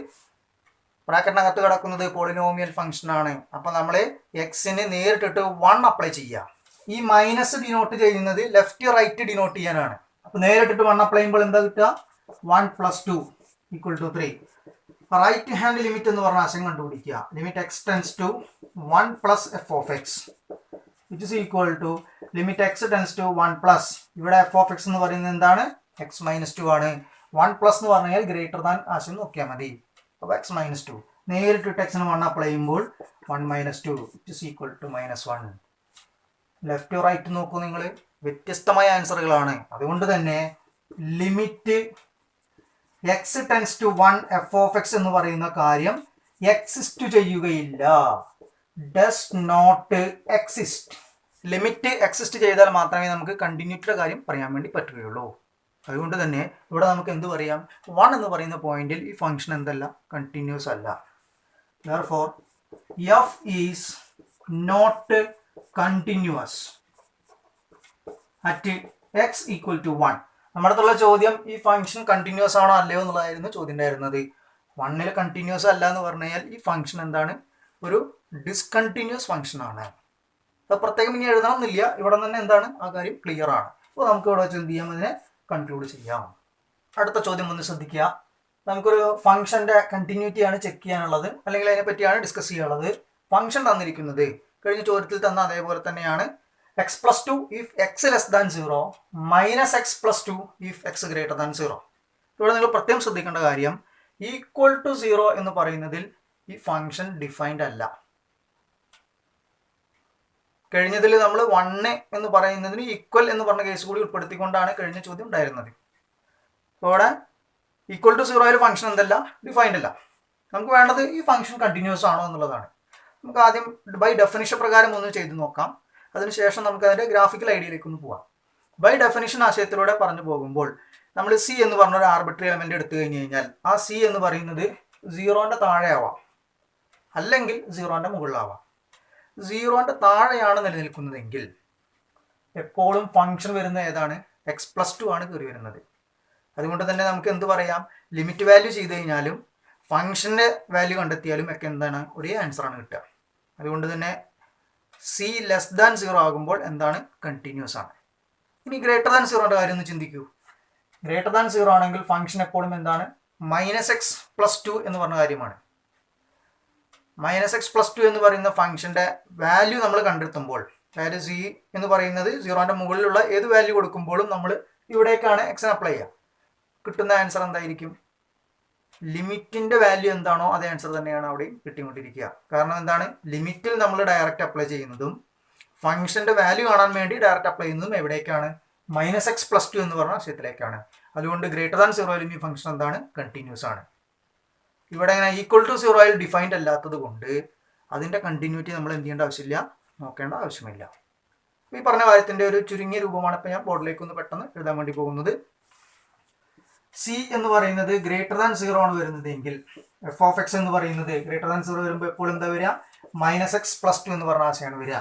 ബ്രാക്കറ്റിനകത്ത് കിടക്കുന്നത് പോളിനോമിയൽ ഫംഗ്ഷൻ ആണ്. അപ്പോൾ നമ്മൾ എക്സിന് നേരിട്ടിട്ട് 1 അപ്ലൈ ചെയ്യുക. ഈ മൈനസ് ഡിനോട്ട് ചെയ്യുന്നത് ലെഫ്റ്റ് റൈറ്റ് ഡിനോട്ട് ചെയ്യാനാണ്. അപ്പോൾ നേരിട്ടിട്ട് 1 അപ്ലൈ ചെയ്യുമ്പോൾ എന്താ കിട്ടുക? 1 + 2 = 3. റൈറ്റ് ഹാൻഡ് ലിമിറ്റ് എന്ന് പറഞ്ഞ ആശയം കണ്ടുപിടിക്കുക. Limit x tends to 1 + f(x) which is equal to limit x tends to 1 plus. ഇവിടെ f(x) എന്ന് പറയുന്നത് എന്താണ്? x - 2 ആണ്. 1 plus എന്ന് പറഞ്ഞാൽ ഗ്രേറ്റർ ദാൻ ആശയം നോക്കിയാൽ മതി. അപ്പോൾ x - 2 നേരിട്ട് x ന് 1 അപ്ലൈ ചെയ്യുമ്പോൾ 1 - 2 which is equal to -1. Left right നോക്കൂ നിങ്ങൾ, വ്യത്യസ്തമായ ആൻസറുകളാണ്. അതുകൊണ്ട് തന്നെ limit x tends to 1 f(x) എന്ന് പറയുന്ന കാര്യം എക്സിസ്റ്റ് ചെയ്യുകയില്ല. Does not exist. Limit exist ചെയ്താൽ മാത്രമേ നമുക്ക് കണ്ടിന്യൂറ്റിയുടെ കാര്യം പറയാൻ വേണ്ടി പറ്റുകയുള്ളൂ. അതുകൊണ്ട് തന്നെ ഇവിടെ നമുക്ക് എന്ത് പറയാം? 1 എന്ന് പറയുന്ന പോയിന്റിൽ ഈ ഫംഗ്ഷൻ എന്തല്ല? കണ്ടിന്യൂസ് അല്ല. Therefore f is not continuous at x = 1. നമ്മുടെ അടുത്തുള്ള ചോദ്യം ഈ ഫംഗ്ഷൻ കണ്ടിന്യൂസ് ആണോ അല്ലയോ എന്നുള്ളതായിരുന്നു ചോദ്യം ഉണ്ടായിരുന്നത്. 1ൽ കണ്ടിന്യൂസ് അല്ല എന്ന് പറഞ്ഞു കഴിഞ്ഞാൽ ഈ ഫംഗ്ഷൻ എന്താണ്? ഒരു ഡിസ്കണ്ടിന്യൂസ് ഫംഗ്ഷൻ ആണ്. അത് പ്രത്യേകം ഇനി എഴുതണമെന്നില്ല, ഇവിടെ തന്നെ എന്താണ് ആ കാര്യം ക്ലിയർ ആണ്. അപ്പോൾ നമുക്ക് ഇവിടെ വെച്ച് എന്ത് ചെയ്യാം? അതിനെ കൺക്ലൂഡ് ചെയ്യാം. അടുത്ത ചോദ്യം ഒന്ന് ശ്രദ്ധിക്കുക. നമുക്കൊരു ഫംഗ്ഷന്റെ കണ്ടിന്യൂറ്റിയാണ് ചെക്ക് ചെയ്യാനുള്ളത്, അല്ലെങ്കിൽ അതിനെ പറ്റിയാണ് ഡിസ്കസ് ചെയ്യാനുള്ളത്. ഫംഗ്ഷൻ തന്നിരിക്കുന്നത് കഴിഞ്ഞ ചോദ്യത്തിൽ തന്ന അതേപോലെ തന്നെയാണ്. x + 2 if x <0, -x + 2 if x <0. ഇവിടെ നിങ്ങൾ പ്രത്യേകം ശ്രദ്ധിക്കേണ്ട കാര്യം, =0 എന്ന് പറയുന്നതിൽ ഈ ഫംഗ്ഷൻ ഡിഫൈൻഡ് അല്ല. കഴിഞ്ഞതിൽ നമ്മൾ 1 എന്ന് പറയുന്നതിന് ഈക്വൽ എന്ന് പറഞ്ഞ കേസ് കൂടി ഉൾപ്പെടുത്തിക്കൊണ്ടാണ് കഴിഞ്ഞ ചോദ്യം ഉണ്ടായിരുന്നത്. ഇവിടെ =0 ഫംഗ്ഷൻ എന്തല്ല? ഡിഫൈൻഡ് അല്ല. നമുക്ക് വേണ്ടത് ഈ ഫംഗ്ഷൻ കണ്ടിന്യൂസ് ആണോ എന്നുള്ളതാണ്. നമുക്ക് ആദ്യം ബൈ ഡെഫിനിഷൻ പ്രകാരം ഒന്ന് ചെയ്ത് നോക്കാം. അതിനുശേഷം നമുക്ക് അതിൻ്റെ ഗ്രാഫിക്കൽ ഐഡിയയിലേക്ക് ഒന്ന് പോവാം. ബൈ ഡെഫിനിഷൻ ആശയത്തിലൂടെ പറഞ്ഞു പോകുമ്പോൾ നമ്മൾ സി എന്ന് പറഞ്ഞൊരു ആർബിട്രറി എലമെന്റ് എടുത്തു കഴിഞ്ഞ് കഴിഞ്ഞാൽ ആ സി എന്ന് പറയുന്നത് 0ന്റെ താഴെ ആവാം, അല്ലെങ്കിൽ 0ന്റെ മുകളിലാവാം. 0ന്റെ താഴെയാണ് നിലനിൽക്കുന്നതെങ്കിൽ എപ്പോഴും ഫംഗ്ഷൻ വരുന്ന ഏതാണ്? x + 2 ആണ് കയറി വരുന്നത്. അതുകൊണ്ട് തന്നെ നമുക്ക് എന്ത് പറയാം? ലിമിറ്റ് വാല്യൂ ചെയ്ത് കഴിഞ്ഞാലും ഫംഗ്ഷൻ്റെ വാല്യൂ കണ്ടെത്തിയാലും ഒക്കെ എന്താണ്? ഒരേ ആൻസറാണ് കിട്ടുക. അതുകൊണ്ട് തന്നെ c <0 ആകുമ്പോൾ എന്താണ്? കണ്ടിന്യൂസ് ആണ്. ഇനി >0ന്റെ കാര്യം ഒന്ന് ചിന്തിക്കൂ. >0 ആണെങ്കിൽ ഫംഗ്ഷൻ എപ്പോഴും എന്താണ്? -x + 2 എന്ന് പറഞ്ഞ കാര്യമാണ്. -x + 2 എന്ന് പറയുന്ന ഫംഗ്ഷന്റെ വാല്യൂ നമ്മൾ കണ്ടെത്തുമ്പോൾ, അതായത് c എന്ന് പറയുന്നത് 0ന്റെ മുകളിലുള്ള ഏത് വാല്യൂ കൊടുക്കുമ്പോഴും നമ്മൾ ഇവിടേക്കാണ് x അപ്ലൈ ചെയ്യുക. കിട്ടുന്ന ആൻസർ എന്തായിരിക്കും? ലിമിറ്റിന്റെ വാല്യൂ എന്താണോ അതേ ആൻസർ തന്നെയാണ് അവിടെ കിട്ടിക്കൊണ്ടിരിക്കുക. കാരണം എന്താണ്? ലിമിറ്റിൽ നമ്മൾ ഡയറക്റ്റ് അപ്ലൈ ചെയ്യുന്നതും ഫംഗ്ഷന്റെ വാല്യൂ കാണാൻ വേണ്ടി ഡയറക്റ്റ് അപ്ലൈ ചെയ്യുന്നതും എവിടേക്കാണ്? -x + 2 എന്ന് പറഞ്ഞ ആശയത്തിലേക്കാണ്. അതുകൊണ്ട് >0 ഈ ഫംഗ്ഷൻ എന്താണ്? കണ്ടിന്യൂസ് ആണ്. ഇവിടെ ഇങ്ങനെ =0 ഡിഫൈൻഡ് അല്ലാത്തത് കൊണ്ട് അതിന്റെ കണ്ടിന്യൂറ്റി നമ്മൾ എന്ത് ചെയ്യേണ്ട ആവശ്യമില്ല, നോക്കേണ്ട ആവശ്യമില്ല. ഈ പറഞ്ഞ കാര്യത്തിന്റെ ഒരു ചുരുങ്ങിയ രൂപമാണ് ഇപ്പം ഞാൻ ബോർഡിലേക്ക് ഒന്ന് പെട്ടെന്ന് എഴുതാൻ വേണ്ടി പോകുന്നത്. സി എന്ന് പറയുന്നത് >0 ആണ് വരുന്നത് എങ്കിൽ f(x) എന്ന് പറയുന്നത് >0 വരുമ്പോൾ എപ്പോഴും എന്താ വരിക? -x + 2 എന്ന് പറഞ്ഞ ആശയമാണ് വരിക.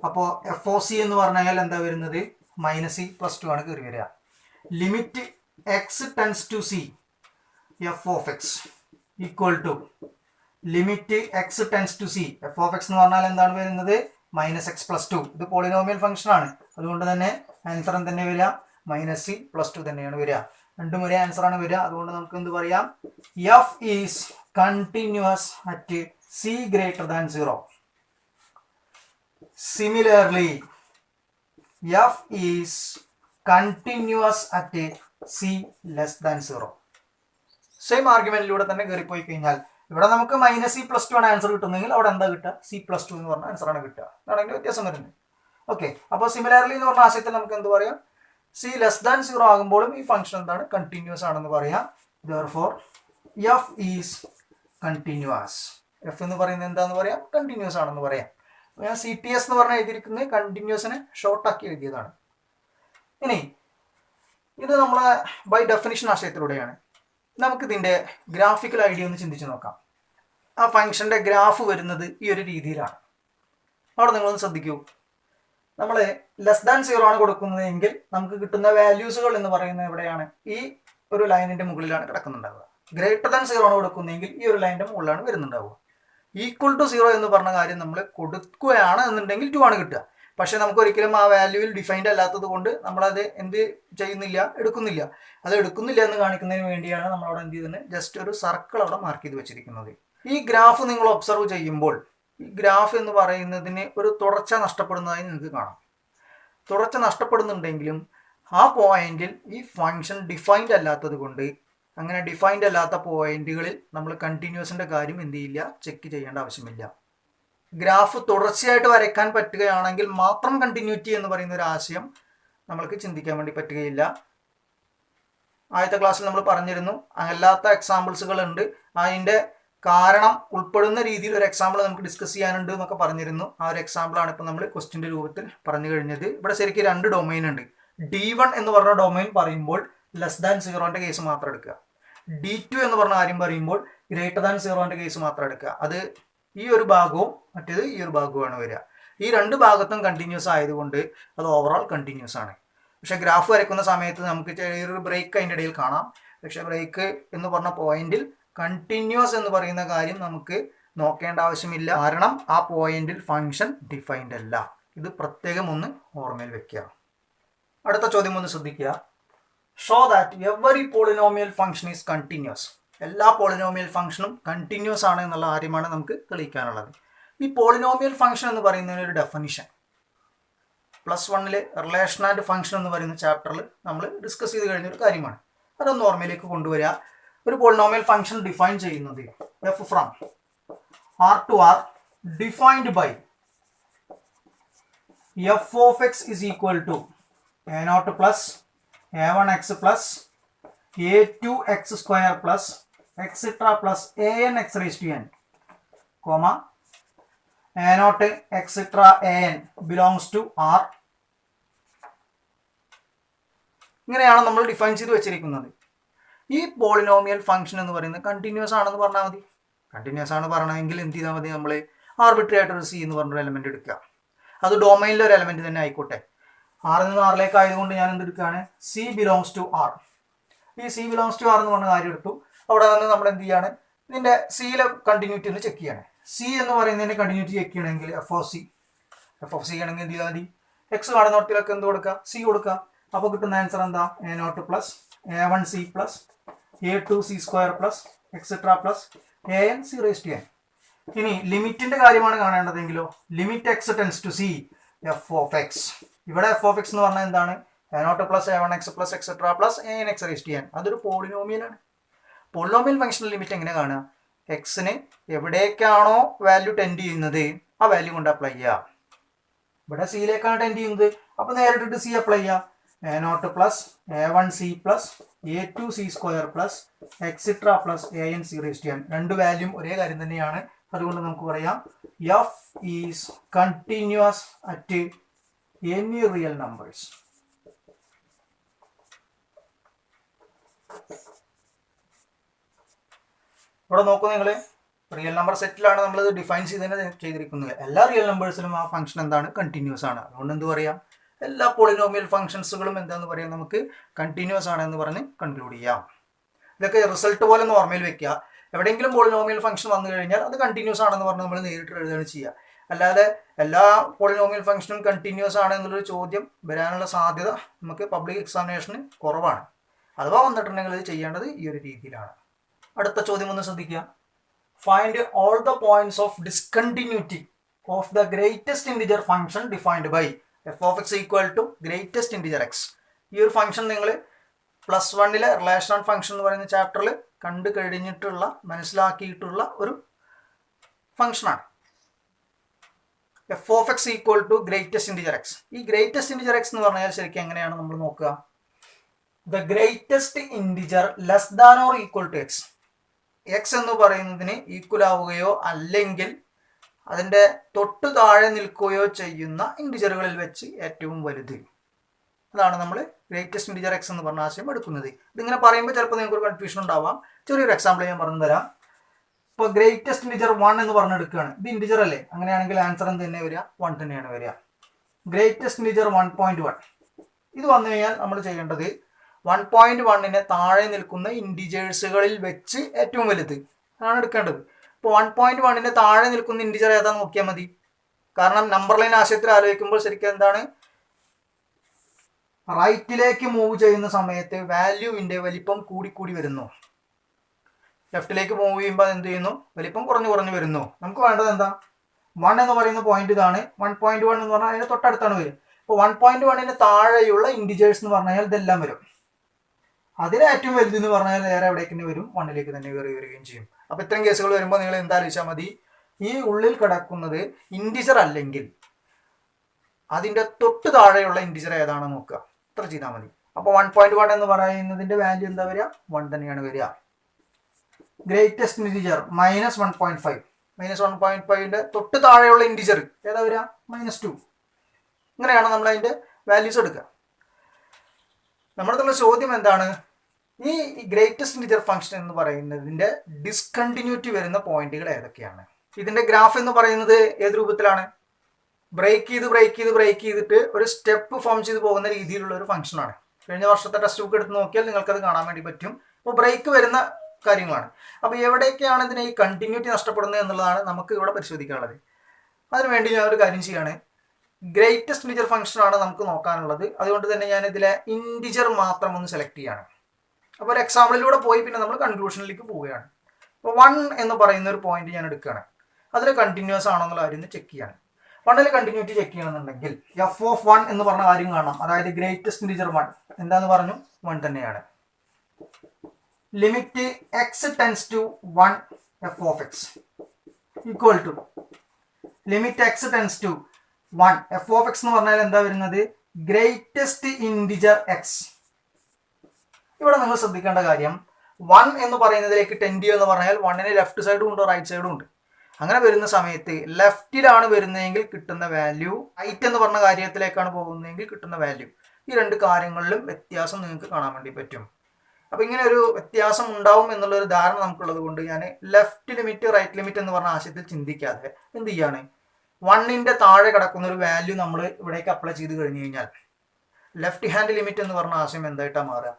അപ്പോൾ f(c) എന്ന് പറഞ്ഞാൽ എന്താ വരുന്നത്? -c + 2 ആണ് കയറി വരിക. Limit x tends to c f(x) = limit x tends to c f(x) എന്ന് പറഞ്ഞാൽ എന്താണ് വരുന്നത്? -x + 2. ഇത് പോളിനോമിയൽ ഫംഗ്ഷൻ ആണ്. അതുകൊണ്ട് തന്നെ ആൻസർ തന്നെ വരിക -c + 2 തന്നെയാണ് വരിക. രണ്ടും ഒരേ ആൻസർ ആണ് വരിക. അതുകൊണ്ട് നമുക്ക് എന്ത് പറയാം? f is continuous at c <0. Similarly f is continuous at c <0. Same ആർഗ്യുമെന്റിലൂടെ തന്നെ കയറിപ്പോയി കഴിഞ്ഞാൽ ഇവിടെ നമുക്ക് -c + 2 ആണ് ആൻസർ കിട്ടുന്നെങ്കിൽ അവിടെ എന്താ കിട്ടുക? c + 2 എന്ന് പറഞ്ഞ ആൻസർ ആണ് കിട്ടുക. അതാണെങ്കിൽ വ്യത്യാസം വരുന്നത്. ഓക്കെ, അപ്പോൾ സിമിലർലി എന്ന് പറഞ്ഞ ആശയത്തിൽ നമുക്ക് എന്ത് പറയാം? c <0 ആകുമ്പോഴും ഈ ഫംഗ്ഷൻ എന്താണ്? കണ്ടിന്യൂസ് ആണെന്ന് പറയാം. Therefore f is continuous. f എന്ന് പറയുന്നത് എന്താന്ന് പറയാം? കണ്ടിന്യൂസ് ആണെന്ന് പറയാം. ഞാൻ CTS എന്ന് പറഞ്ഞ എഴുതിയിരിക്കുന്നത് കണ്ടിന്യൂസിനെ ഷോർട്ടാക്കി എഴുതിയതാണ്. ഇനി ഇത് നമ്മളെ ബൈ ഡെഫിനിഷൻ ആശയത്തിലൂടെയാണ്. നമുക്കിതിൻ്റെ ഗ്രാഫിക്കൽ ഐഡിയ ഒന്ന് ചിന്തിച്ച് നോക്കാം. ആ ഫംഗ്ഷൻ്റെ ഗ്രാഫ് വരുന്നത് ഈ ഒരു രീതിയിലാണ്. അവിടെ നിങ്ങളൊന്ന് ശ്രദ്ധിക്കൂ. നമ്മൾ <0 ആണ് കൊടുക്കുന്നതെങ്കിൽ നമുക്ക് കിട്ടുന്ന വാല്യൂസുകൾ എന്ന് പറയുന്നത് എവിടെയാണ്? ഈ ഒരു ലൈനിൻ്റെ മുകളിലാണ് കിടക്കുന്നുണ്ടാവുക. ഗ്രേറ്റർ ദാൻ 0 ആണ് കൊടുക്കുന്നതെങ്കിൽ ഈ ഒരു ലൈൻ്റെ മുകളിലാണ് വരുന്നുണ്ടാവുക. ഈക്വൽ ടു 0 എന്ന് പറഞ്ഞ കാര്യം നമ്മൾ കൊടുക്കുകയാണ് എന്നുണ്ടെങ്കിൽ 2 ആണ് കിട്ടുക. പക്ഷേ നമുക്ക് ഒരിക്കലും ആ വാല്യൂവിൽ ഡിഫൈൻഡ് അല്ലാത്തത് കൊണ്ട് നമ്മളത് എന്ത് ചെയ്യുന്നില്ല, എടുക്കുന്നില്ല. അത് എടുക്കുന്നില്ല എന്ന് കാണിക്കുന്നതിന് വേണ്ടിയാണ് നമ്മളവിടെ എന്ത് ചെയ്തിട്ടുണ്ട്, ജസ്റ്റ് ഒരു സർക്കിൾ അവിടെ മാർക്ക് ചെയ്ത് വെച്ചിരിക്കുന്നത്. ഈ ഗ്രാഫ് നിങ്ങൾ ഒബ്സർവ് ചെയ്യുമ്പോൾ ഈ ഗ്രാഫ് എന്ന് പറയുന്നതിന് ഒരു തുടർച്ച നഷ്ടപ്പെടുന്നതായി നിങ്ങൾക്ക് കാണാം. തുടർച്ച നഷ്ടപ്പെടുന്നുണ്ടെങ്കിലും ആ പോയിന്റിൽ ഈ ഫംഗ്ഷൻ ഡിഫൈൻഡ് അല്ലാത്തത് കൊണ്ട്, അങ്ങനെ ഡിഫൈൻഡ് അല്ലാത്ത പോയിന്റുകളിൽ നമ്മൾ കണ്ടിന്യൂസിൻ്റെ കാര്യം എന്ത് ചെയ്യില്ല, ചെക്ക് ചെയ്യേണ്ട ആവശ്യമില്ല. ഗ്രാഫ് തുടർച്ചയായിട്ട് വരയ്ക്കാൻ പറ്റുകയാണെങ്കിൽ മാത്രം കണ്ടിന്യൂറ്റി എന്ന് പറയുന്ന ഒരു ആശയം നമ്മൾക്ക് ചിന്തിക്കാൻ വേണ്ടി പറ്റുകയില്ല. ആദ്യത്തെ ക്ലാസ്സിൽ നമ്മൾ പറഞ്ഞിരുന്നു, അല്ലാത്ത എക്സാമ്പിൾസുകൾ ഉണ്ട്, അതിൻ്റെ കാരണം ഉൾപ്പെടുന്ന രീതിയിൽ ഒരു എക്സാമ്പിൾ നമുക്ക് ഡിസ്കസ് ചെയ്യാനുണ്ട് എന്നൊക്കെ പറഞ്ഞിരുന്നു. ആ ഒരു എക്സാമ്പിളാണ് ഇപ്പോൾ നമ്മൾ ക്വസ്റ്റ്യൻ്റെ രൂപത്തിൽ പറഞ്ഞു കഴിഞ്ഞത്. ഇവിടെ ശരിക്കും 2 ഡൊമൈൻ ഉണ്ട്. D1 എന്ന് പറഞ്ഞ ഡൊമൈൻ പറയുമ്പോൾ ലെസ് ദാൻ 0ൻ്റെ കേസ് മാത്രം എടുക്കുക. D2 എന്ന് പറഞ്ഞ കാര്യം പറയുമ്പോൾ ഗ്രേറ്റർ ദാൻ 0ൻ്റെ കേസ് മാത്രം എടുക്കുക. അത് ഈ ഒരു ഭാഗവും മറ്റേത് ഈ ഒരു ഭാഗവുമാണ് വരിക. ഈ 2 ഭാഗത്തും കണ്ടിന്യൂസ് ആയതുകൊണ്ട് അത് ഓവറോൾ കണ്ടിന്യൂസ് ആണ്. പക്ഷേ ഗ്രാഫ് വരയ്ക്കുന്ന സമയത്ത് നമുക്ക് ചെറിയൊരു ബ്രേക്ക് അതിൻ്റെ ഇടയിൽ കാണാം. പക്ഷേ ബ്രേക്ക് എന്ന് പറഞ്ഞ പോയിന്റിൽ കണ്ടിന്യൂസ് എന്ന് പറയുന്ന കാര്യം നമുക്ക് നോക്കേണ്ട ആവശ്യമില്ല. കാരണം ആ പോയിന്റിൽ ഫംഗ്ഷൻ ഡിഫൈൻഡ് അല്ല. ഇത് പ്രത്യേകം ഒന്ന് ഓർമ്മയിൽ വെക്കുക. അടുത്ത ചോദ്യം ഒന്ന് ശ്രദ്ധിക്കുക. Show that every polynomial function is continuous. എല്ലാ പോളിനോമിയൽ ഫംഗ്ഷനും കണ്ടിന്യൂസ് ആണ് എന്നുള്ള കാര്യമാണ് നമുക്ക് തെളിയിക്കാനുള്ളത്. ഈ പോളിനോമിയൽ ഫംഗ്ഷൻ എന്ന് പറയുന്നതിന് ഒരു ഡെഫിനിഷൻ +1 റിലേഷൻ ആൻഡ് ഫംഗ്ഷൻ എന്ന് പറയുന്ന ചാപ്റ്ററിൽ നമ്മൾ ഡിസ്കസ് ചെയ്ത് കഴിഞ്ഞൊരു കാര്യമാണ്. അതൊന്ന് ഓർമ്മയിലേക്ക് കൊണ്ടുവരിക. ഒരു പോളിനോമിയൽ ഫംഗ്ഷൻ ഡിഫൈൻ ചെയ്യുന്നത് f from R to R defined by f of x is equal to a0 plus a1x plus a2x square plus etc plus anx raised to n, comma a0 etc an belongs to R. ഇങ്ങനെയാണ് നമ്മൾ define ചെയ്ത് വെച്ചിരിക്കുന്നത്. ഈ polynomial function എന്ന് പറയുന്നത് continuous ആണെന്ന് പറഞ്ഞാൽ മതി. കണ്ടിന്യൂസ് ആണ് പറയണമെങ്കിൽ എന്ത് ചെയ്താൽ മതി, നമ്മൾ ആർബിട്രറി ആയിട്ടൊരു സി എന്ന് പറഞ്ഞൊരു എലമെന്റ് എടുക്കുക. അത് ഡൊമൈനിലെ ഒരു എലമെന്റ് തന്നെ ആയിക്കോട്ടെ. ആറിൽ നിന്ന് ആറിലേക്ക് ആയതുകൊണ്ട് ഞാൻ എന്തെടുക്കുകയാണ്, സി ബിലോങ്സ് ടു ആർ. ഈ സി ബിലോങ്സ് ടു ആർ എന്ന് പറഞ്ഞ കാര്യം എടുത്തു. അവിടെ നിന്ന് നമ്മൾ എന്ത് ചെയ്യാണ്, ഇതിൻ്റെ സിയിലെ കണ്ടിന്യൂറ്റി ഒന്ന് ചെക്ക് ചെയ്യണം. സി എന്ന് പറയുന്നതിൻ്റെ കണ്ടിന്യൂറ്റി ചെക്ക് ചെയ്യണമെങ്കിൽ എഫ് ഓഫ് സി ആണെങ്കിൽ എന്ത് ചെയ്താൽ മതി, എക്സ് കാണുന്നോട്ടിലൊക്കെ എന്ത് കൊടുക്കുക, സി കൊടുക്കുക. അപ്പോൾ കിട്ടുന്ന ആൻസർ എന്താ, a0 plus a1c plus a2c square plus etcetera plus anc raised to n. ഇനി ലിമിറ്റിന്റെ കാര്യമാണ് കാണേണ്ടതെങ്കിലോ, limit x tends to C f of x. ഇവിടെ എഫ് ഓഫ് എക്സ് എന്ന് പറഞ്ഞാൽ എന്താണ്, a0 plus a1x plus etcetera plus anx raised to n. അതൊരു പോളിനോമിയലാണ്. പോളിനോമിയൽ ഫംഗ്ഷണൽ ലിമിറ്റ് എങ്ങനെ കാണുക, എക്സിന് എവിടേക്കാണോ വാല്യൂ ടെൻഡ് ചെയ്യുന്നത് ആ വാല്യൂ കൊണ്ട് അപ്ലൈ ചെയ്യുക. ഇവിടെ സിയിലേക്കാണ് ടെൻഡ് ചെയ്യുന്നത്, അപ്പോൾ നേരിട്ടിട്ട് സി അപ്ലൈ ചെയ്യുക. a0 plus a1c plus a2c square plus etcetera plus anc raised to n. 2 വാല്യൂം ഒരേ കാര്യം തന്നെയാണ്. അതുകൊണ്ട് നമുക്ക് പറയാം f is continuous at any real numbers. ഇവിടെ നോക്കൂ, നിങ്ങൾ റിയൽ നമ്പർ സെറ്റിലാണ് നമ്മൾ ഇത് ഡിഫൈൻ ചെയ്തിരിക്കുന്നത്. എല്ലാ റിയൽ നമ്പേഴ്സിലും ആ ഫംഗ്ഷൻ എന്താണ്, കണ്ടിന്യൂസ് ആണ്. അതുകൊണ്ട് എന്ത് പറയാം, എല്ലാ പോളിനോമിയൽ ഫംഗ്ഷൻസുകളും എന്താണെന്ന് പറയാം, നമുക്ക് കണ്ടിന്യൂസ് ആണെന്ന് പറഞ്ഞ് കൺക്ലൂഡ് ചെയ്യാം. ഇതൊക്കെ റിസൾട്ട് പോലെ ഒന്ന് ഓർമ്മയിൽ വെക്കുക. എവിടെയെങ്കിലും പോളിനോമിയൽ ഫംഗ്ഷൻ വന്നു കഴിഞ്ഞാൽ അത് കണ്ടിന്യൂസ് ആണെന്ന് പറഞ്ഞ് നമ്മൾ നേരിട്ട് എഴുതുകയാണ് ചെയ്യുക. അല്ലാതെ എല്ലാ പോളിനോമിയൽ ഫംഗ്ഷനും കണ്ടിന്യൂസ് ആണ് എന്നുള്ളൊരു ചോദ്യം വരാനുള്ള സാധ്യത നമുക്ക് പബ്ലിക് എക്സാമിനേഷന് കുറവാണ്. അഥവാ വന്നിട്ടുണ്ടെങ്കിൽ ഇത് ചെയ്യേണ്ടത് ഈ ഒരു രീതിയിലാണ്. അടുത്ത ചോദ്യം ഒന്ന് ശ്രദ്ധിക്കുക. Find all the points of discontinuity of the greatest integer function defined by f of x equal to greatest integer x. ഈ ഒരു ഫംഗ്ഷൻ നിങ്ങൾ +1 റിലേഷൻ ആൻഡ് ഫംഗ്ഷൻ എന്ന് പറയുന്ന ചാപ്റ്ററിൽ കണ്ടു കഴിഞ്ഞിട്ടുള്ള, മനസ്സിലാക്കിയിട്ടുള്ള ഒരു ഫംഗ്ഷനാണ്. F of x equal to greatest integer x. ഈ ഗ്രേറ്റസ്റ്റ് ഇൻറ്റിജർ എക്സ് എന്ന് പറഞ്ഞാൽ ശരിക്കും എങ്ങനെയാണ് നമ്മൾ നോക്കുക, the greatest integer less than or equal to x. X എന്ന് പറയുന്നതിന് ഈക്വൽ ആവുകയോ അല്ലെങ്കിൽ അതിൻ്റെ തൊട്ട് താഴെ നിൽക്കുകയോ ചെയ്യുന്ന ഇൻറ്റിജറുകളിൽ വെച്ച് ഏറ്റവും വലുത്. അതാണ് നമ്മൾ ഗ്രേറ്റസ്റ്റ് ഇൻറ്റിജർ എക്സ് എന്ന് പറഞ്ഞ ആശയം എടുക്കുന്നത്. ഇതിങ്ങനെ പറയുമ്പോൾ ചിലപ്പോൾ നിങ്ങൾക്ക് ഒരു കൺഫ്യൂഷൻ ഉണ്ടാവാം. ചെറിയൊരു എക്സാമ്പിൾ ഞാൻ പറഞ്ഞു തരാം. ഇപ്പോൾ ഗ്രേറ്റസ്റ്റ് ഇൻറ്റിജർ 1 എന്ന് പറഞ്ഞെടുക്കുകയാണ്. ഇത് ഇൻറ്റിജർ അല്ലേ, അങ്ങനെയാണെങ്കിൽ ആൻസർ എന്ത് തന്നെ വരിക, 1 തന്നെയാണ് വരിക. ഗ്രേറ്റസ്റ്റ് ഇൻറ്റിജർ 1.1 ഇത് വന്നു കഴിഞ്ഞാൽ നമ്മൾ ചെയ്യേണ്ടത് 1.1നെ താഴെ നിൽക്കുന്ന ഇൻഡിജേഴ്സുകളിൽ വെച്ച് ഏറ്റവും വലുത് ആണ് എടുക്കേണ്ടത്. ഇപ്പോൾ 1.1ന് താഴെ നിൽക്കുന്ന ഇൻഡിജർ ഏതാന്ന് നോക്കിയാൽ മതി. കാരണം നമ്പർ ലൈൻ ആശയത്തിൽ ആലോചിക്കുമ്പോൾ ശരിക്കും എന്താണ്, റൈറ്റിലേക്ക് മൂവ് ചെയ്യുന്ന സമയത്ത് വാല്യൂവിൻ്റെ വലിപ്പം കൂടിക്കൂടി വരുന്നു. ലെഫ്റ്റിലേക്ക് മൂവ് ചെയ്യുമ്പോൾ എന്ത് ചെയ്യുന്നു, വലിപ്പം കുറഞ്ഞു കുറഞ്ഞു വരുന്നു. നമുക്ക് വേണ്ടത് എന്താ, 1 എന്ന് പറയുന്ന പോയിന്റ് ഇതാണ്. 1.1 എന്ന് പറഞ്ഞാൽ അതിന് തൊട്ടടുത്താണ് വരും. അപ്പോൾ 1.1ന് താഴെയുള്ള ഇൻഡിജേഴ്സ് എന്ന് പറഞ്ഞാൽ ഇതെല്ലാം വരും. അതിന് ഏറ്റവും വലുത് എന്ന് പറഞ്ഞാൽ നേരെ എവിടേക്ക് തന്നെ വരും, 1ലേക്ക് തന്നെ കയറി വരികയും ചെയ്യും. അപ്പോൾ ഇത്തരം കേസുകൾ വരുമ്പോൾ നിങ്ങൾ എന്താ ആലോചിച്ചാൽ മതി, ഈ ഉള്ളിൽ കിടക്കുന്നത് ഇൻഡിജർ അല്ലെങ്കിൽ അതിൻ്റെ തൊട്ട് താഴെയുള്ള ഇൻഡിജർ ഏതാണെന്ന് നോക്കുക, ഇത്ര ചെയ്താൽ മതി. അപ്പോൾ 1.1 എന്ന് പറയുന്നതിൻ്റെ വാല്യൂ എന്താ വരിക, 1 തന്നെയാണ് വരിക. ഗ്രേറ്റസ്റ്റ് ഇൻഡിജർ -1.5, -1.5ന്റെ തൊട്ട് താഴെയുള്ള ഇൻഡിജർ ഏതാ വരിക, -2. ഇങ്ങനെയാണ് നമ്മൾ അതിൻ്റെ വാല്യൂസ് എടുക്കുക. നമ്മുടെ ചോദ്യം എന്താണ്, ഈ ഗ്രേറ്റസ്റ്റ് ഇൻഡിജർ ഫംഗ്ഷൻ എന്ന് പറയുന്നതിൻ്റെ ഡിസ്കണ്ടിന്യൂറ്റി വരുന്ന പോയിന്റുകൾ ഏതൊക്കെയാണ്? ഇതിൻ്റെ ഗ്രാഫ് എന്ന് പറയുന്നത് ഏത് രൂപത്തിലാണ്, ബ്രേക്ക് ചെയ്തിട്ട് ഒരു സ്റ്റെപ്പ് ഫോം ചെയ്ത് പോകുന്ന രീതിയിലുള്ള ഒരു ഫംഗ്ഷനാണ്. കഴിഞ്ഞ വർഷത്തെ ടെക്സ്റ്റ് ബുക്ക് എടുത്ത് നോക്കിയാൽ നിങ്ങൾക്കത് കാണാൻ വേണ്ടി പറ്റും. അപ്പോൾ ബ്രേക്ക് വരുന്ന കാര്യങ്ങളാണ്. അപ്പോൾ എവിടേക്കാണ് ഇതിന് ഈ കണ്ടിന്യൂറ്റി നഷ്ടപ്പെടുന്നത് എന്നുള്ളതാണ് നമുക്ക് ഇവിടെ പരിശോധിക്കാനുള്ളത്. അതിനുവേണ്ടി ഞാൻ ഒരു കാര്യം ചെയ്യാണ്, ഗ്രേറ്റസ്റ്റ് ഇൻഡിജർ ഫംഗ്ഷനാണ് നമുക്ക് നോക്കാനുള്ളത്. അതുകൊണ്ട് തന്നെ ഞാൻ ഇതിലെ ഇൻഡിജർ മാത്രം ഒന്ന് സെലക്ട് ചെയ്യാണ്. അപ്പോൾ ഒരു എക്സാമ്പിളിലൂടെ പോയി പിന്നെ നമ്മൾ കൺക്ലൂഷനിലേക്ക് പോവുകയാണ്. അപ്പോൾ 1 എന്ന് പറയുന്ന ഒരു പോയിന്റ് ഞാൻ എടുക്കുകയാണ്. അതിൽ കണ്ടിന്യൂസ് ആണോ എന്നുള്ള കാര്യം ചെക്ക് ചെയ്യാണ്. 1ൽ കണ്ടിന്യൂറ്റി ചെക്ക് ചെയ്യണമെന്നുണ്ടെങ്കിൽ f(1) എന്ന് പറഞ്ഞ കാര്യം കാണാം. അതായത് ഗ്രേറ്റസ്റ്റ് ഇൻഡിജർ 1 എന്താന്ന് പറഞ്ഞു, 1 തന്നെയാണ്. Limit x tends to 1 f(x) equal to limit x tends to 1 f(x) എന്ന് പറഞ്ഞാൽ എന്താ വരുന്നത്, ഗ്രേറ്റസ്റ്റ് ഇൻഡിജർ x. ഇവിടെ നിങ്ങൾ ശ്രദ്ധിക്കേണ്ട കാര്യം, 1 എന്ന് പറയുന്നതിലേക്ക് ടെൻഡ് എന്ന് പറഞ്ഞാൽ 1ന് ലെഫ്റ്റ് സൈഡും ഉണ്ട് റൈറ്റ് സൈഡും ഉണ്ട്. അങ്ങനെ വരുന്ന സമയത്ത് ലെഫ്റ്റിലാണ് വരുന്നതെങ്കിൽ കിട്ടുന്ന വാല്യൂ, റൈറ്റ് എന്ന് പറഞ്ഞ കാര്യത്തിലേക്കാണ് പോകുന്നതെങ്കിൽ കിട്ടുന്ന വാല്യൂ, ഈ രണ്ട് കാര്യങ്ങളിലും വ്യത്യാസം നിങ്ങൾക്ക് കാണാൻ വേണ്ടി പറ്റും. അപ്പോൾ ഇങ്ങനെ ഒരു വ്യത്യാസം ഉണ്ടാവും എന്നുള്ളൊരു ധാരണ നമുക്കുള്ളത് കൊണ്ട് ഞാൻ ലെഫ്റ്റ് ലിമിറ്റ് റൈറ്റ് ലിമിറ്റ് എന്ന് പറഞ്ഞ ആശയത്തിൽ ചിന്തിക്കാതെ എന്ത് ചെയ്യാണ്, 1ന്റെ താഴെ കിടക്കുന്ന ഒരു വാല്യൂ നമ്മൾ ഇവിടേക്ക് അപ്ലൈ ചെയ്ത് കഴിഞ്ഞ് കഴിഞ്ഞാൽ ലെഫ്റ്റ് ഹാൻഡ് ലിമിറ്റ് എന്ന് പറഞ്ഞ ആശയം എന്തായിട്ടാണ് മാറുക,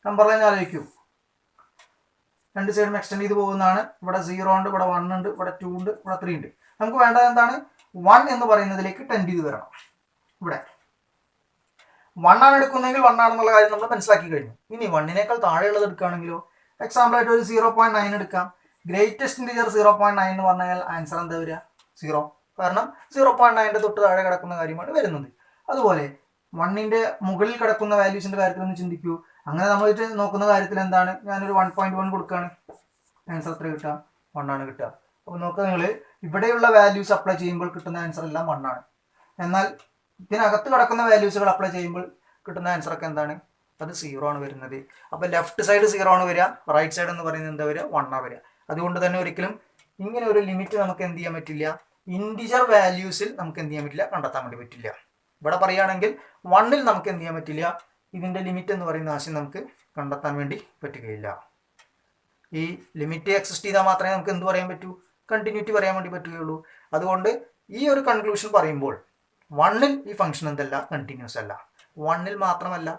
നമ്പർ ലൈൻ ആലോചിക്കൂ, രണ്ട് സൈഡും എക്സ്റ്റെൻഡ് ചെയ്ത് പോകുന്നതാണ്. ഇവിടെ 0 ഉണ്ട്, ഇവിടെ 1 ഉണ്ട്, ഇവിടെ 2 ഉണ്ട്, ഇവിടെ 3 ഉണ്ട്. നമുക്ക് വേണ്ടത് എന്താണ്, 1 എന്ന് പറയുന്നതിലേക്ക് ടെൻഡ് ചെയ്ത് വരണം. ഇവിടെ 1 ആണ് എടുക്കുന്നതെങ്കിൽ 1 ആണെന്നുള്ള കാര്യം നമ്മൾ മനസ്സിലാക്കി കഴിഞ്ഞു. ഇനി 1നേക്കാൾ താഴെയുള്ളത് എടുക്കുകയാണെങ്കിലോ, എക്സാമ്പിൾ ആയിട്ട് ഒരു 0.9 എടുക്കാം. ഗ്രേറ്റസ്റ്റ് ഇൻഡിജർ 0.9 എന്ന് പറഞ്ഞാൽ ആൻസർ എന്താ വരിക, 0. കാരണം 0.9ന്റെ തൊട്ട് താഴെ കിടക്കുന്ന കാര്യമാണ് വരുന്നത്. അതുപോലെ 1ന്റെ മുകളിൽ കിടക്കുന്ന വാല്യൂസിന്റെ കാര്യത്തിൽ ഒന്ന് ചിന്തിക്കൂ. അങ്ങനെ നമ്മൾ നോക്കുന്ന കാര്യത്തിൽ എന്താണ്, ഞാനൊരു 1.1 കൊടുക്കുകയാണ്, ആൻസർ എത്ര കിട്ടുക, 1 ആണ് കിട്ടുക. അപ്പോൾ നോക്കുക, നിങ്ങൾ ഇവിടെയുള്ള വാല്യൂസ് അപ്ലൈ ചെയ്യുമ്പോൾ കിട്ടുന്ന ആൻസർ എല്ലാം 1 ആണ്. എന്നാൽ ഇതിനകത്ത് കിടക്കുന്ന വാല്യൂസുകൾ അപ്ലൈ ചെയ്യുമ്പോൾ കിട്ടുന്ന ആൻസർ ഒക്കെ എന്താണ്, അത് 0 ആണ് വരുന്നത്. അപ്പോൾ ലെഫ്റ്റ് സൈഡ് 0 ആണ് വരിക, റൈറ്റ് സൈഡ് എന്ന് പറയുന്നത് എന്താ വരിക, 1 ആണ് വരിക. അതുകൊണ്ട് തന്നെ ഒരിക്കലും ഇങ്ങനെ ഒരു ലിമിറ്റ് നമുക്ക് എന്ത് ചെയ്യാൻ പറ്റില്ല, ഇൻഡിജർ വാല്യൂസിൽ നമുക്ക് എന്ത് ചെയ്യാൻ പറ്റില്ല, കണ്ടെത്താൻ വേണ്ടി പറ്റില്ല. ഇവിടെ പറയുകയാണെങ്കിൽ 1ൽ നമുക്ക് എന്ത് ചെയ്യാൻ പറ്റില്ല, ഇതിൻ്റെ ലിമിറ്റ് എന്ന് പറയുന്ന ആശയം നമുക്ക് കണ്ടെത്താൻ വേണ്ടി പറ്റുകയില്ല. ഈ ലിമിറ്റ് എക്സിസ്റ്റ് ചെയ്താൽ മാത്രമേ നമുക്ക് എന്ത് പറയാൻ പറ്റൂ, കണ്ടിന്യൂറ്റി പറയാൻ വേണ്ടി പറ്റുകയുള്ളൂ. അതുകൊണ്ട് ഈ ഒരു കൺക്ലൂഷൻ പറയുമ്പോൾ 1ൽ ഈ ഫംഗ്ഷൻ എന്തല്ല, കണ്ടിന്യൂസ് അല്ല. 1ൽ മാത്രമല്ല,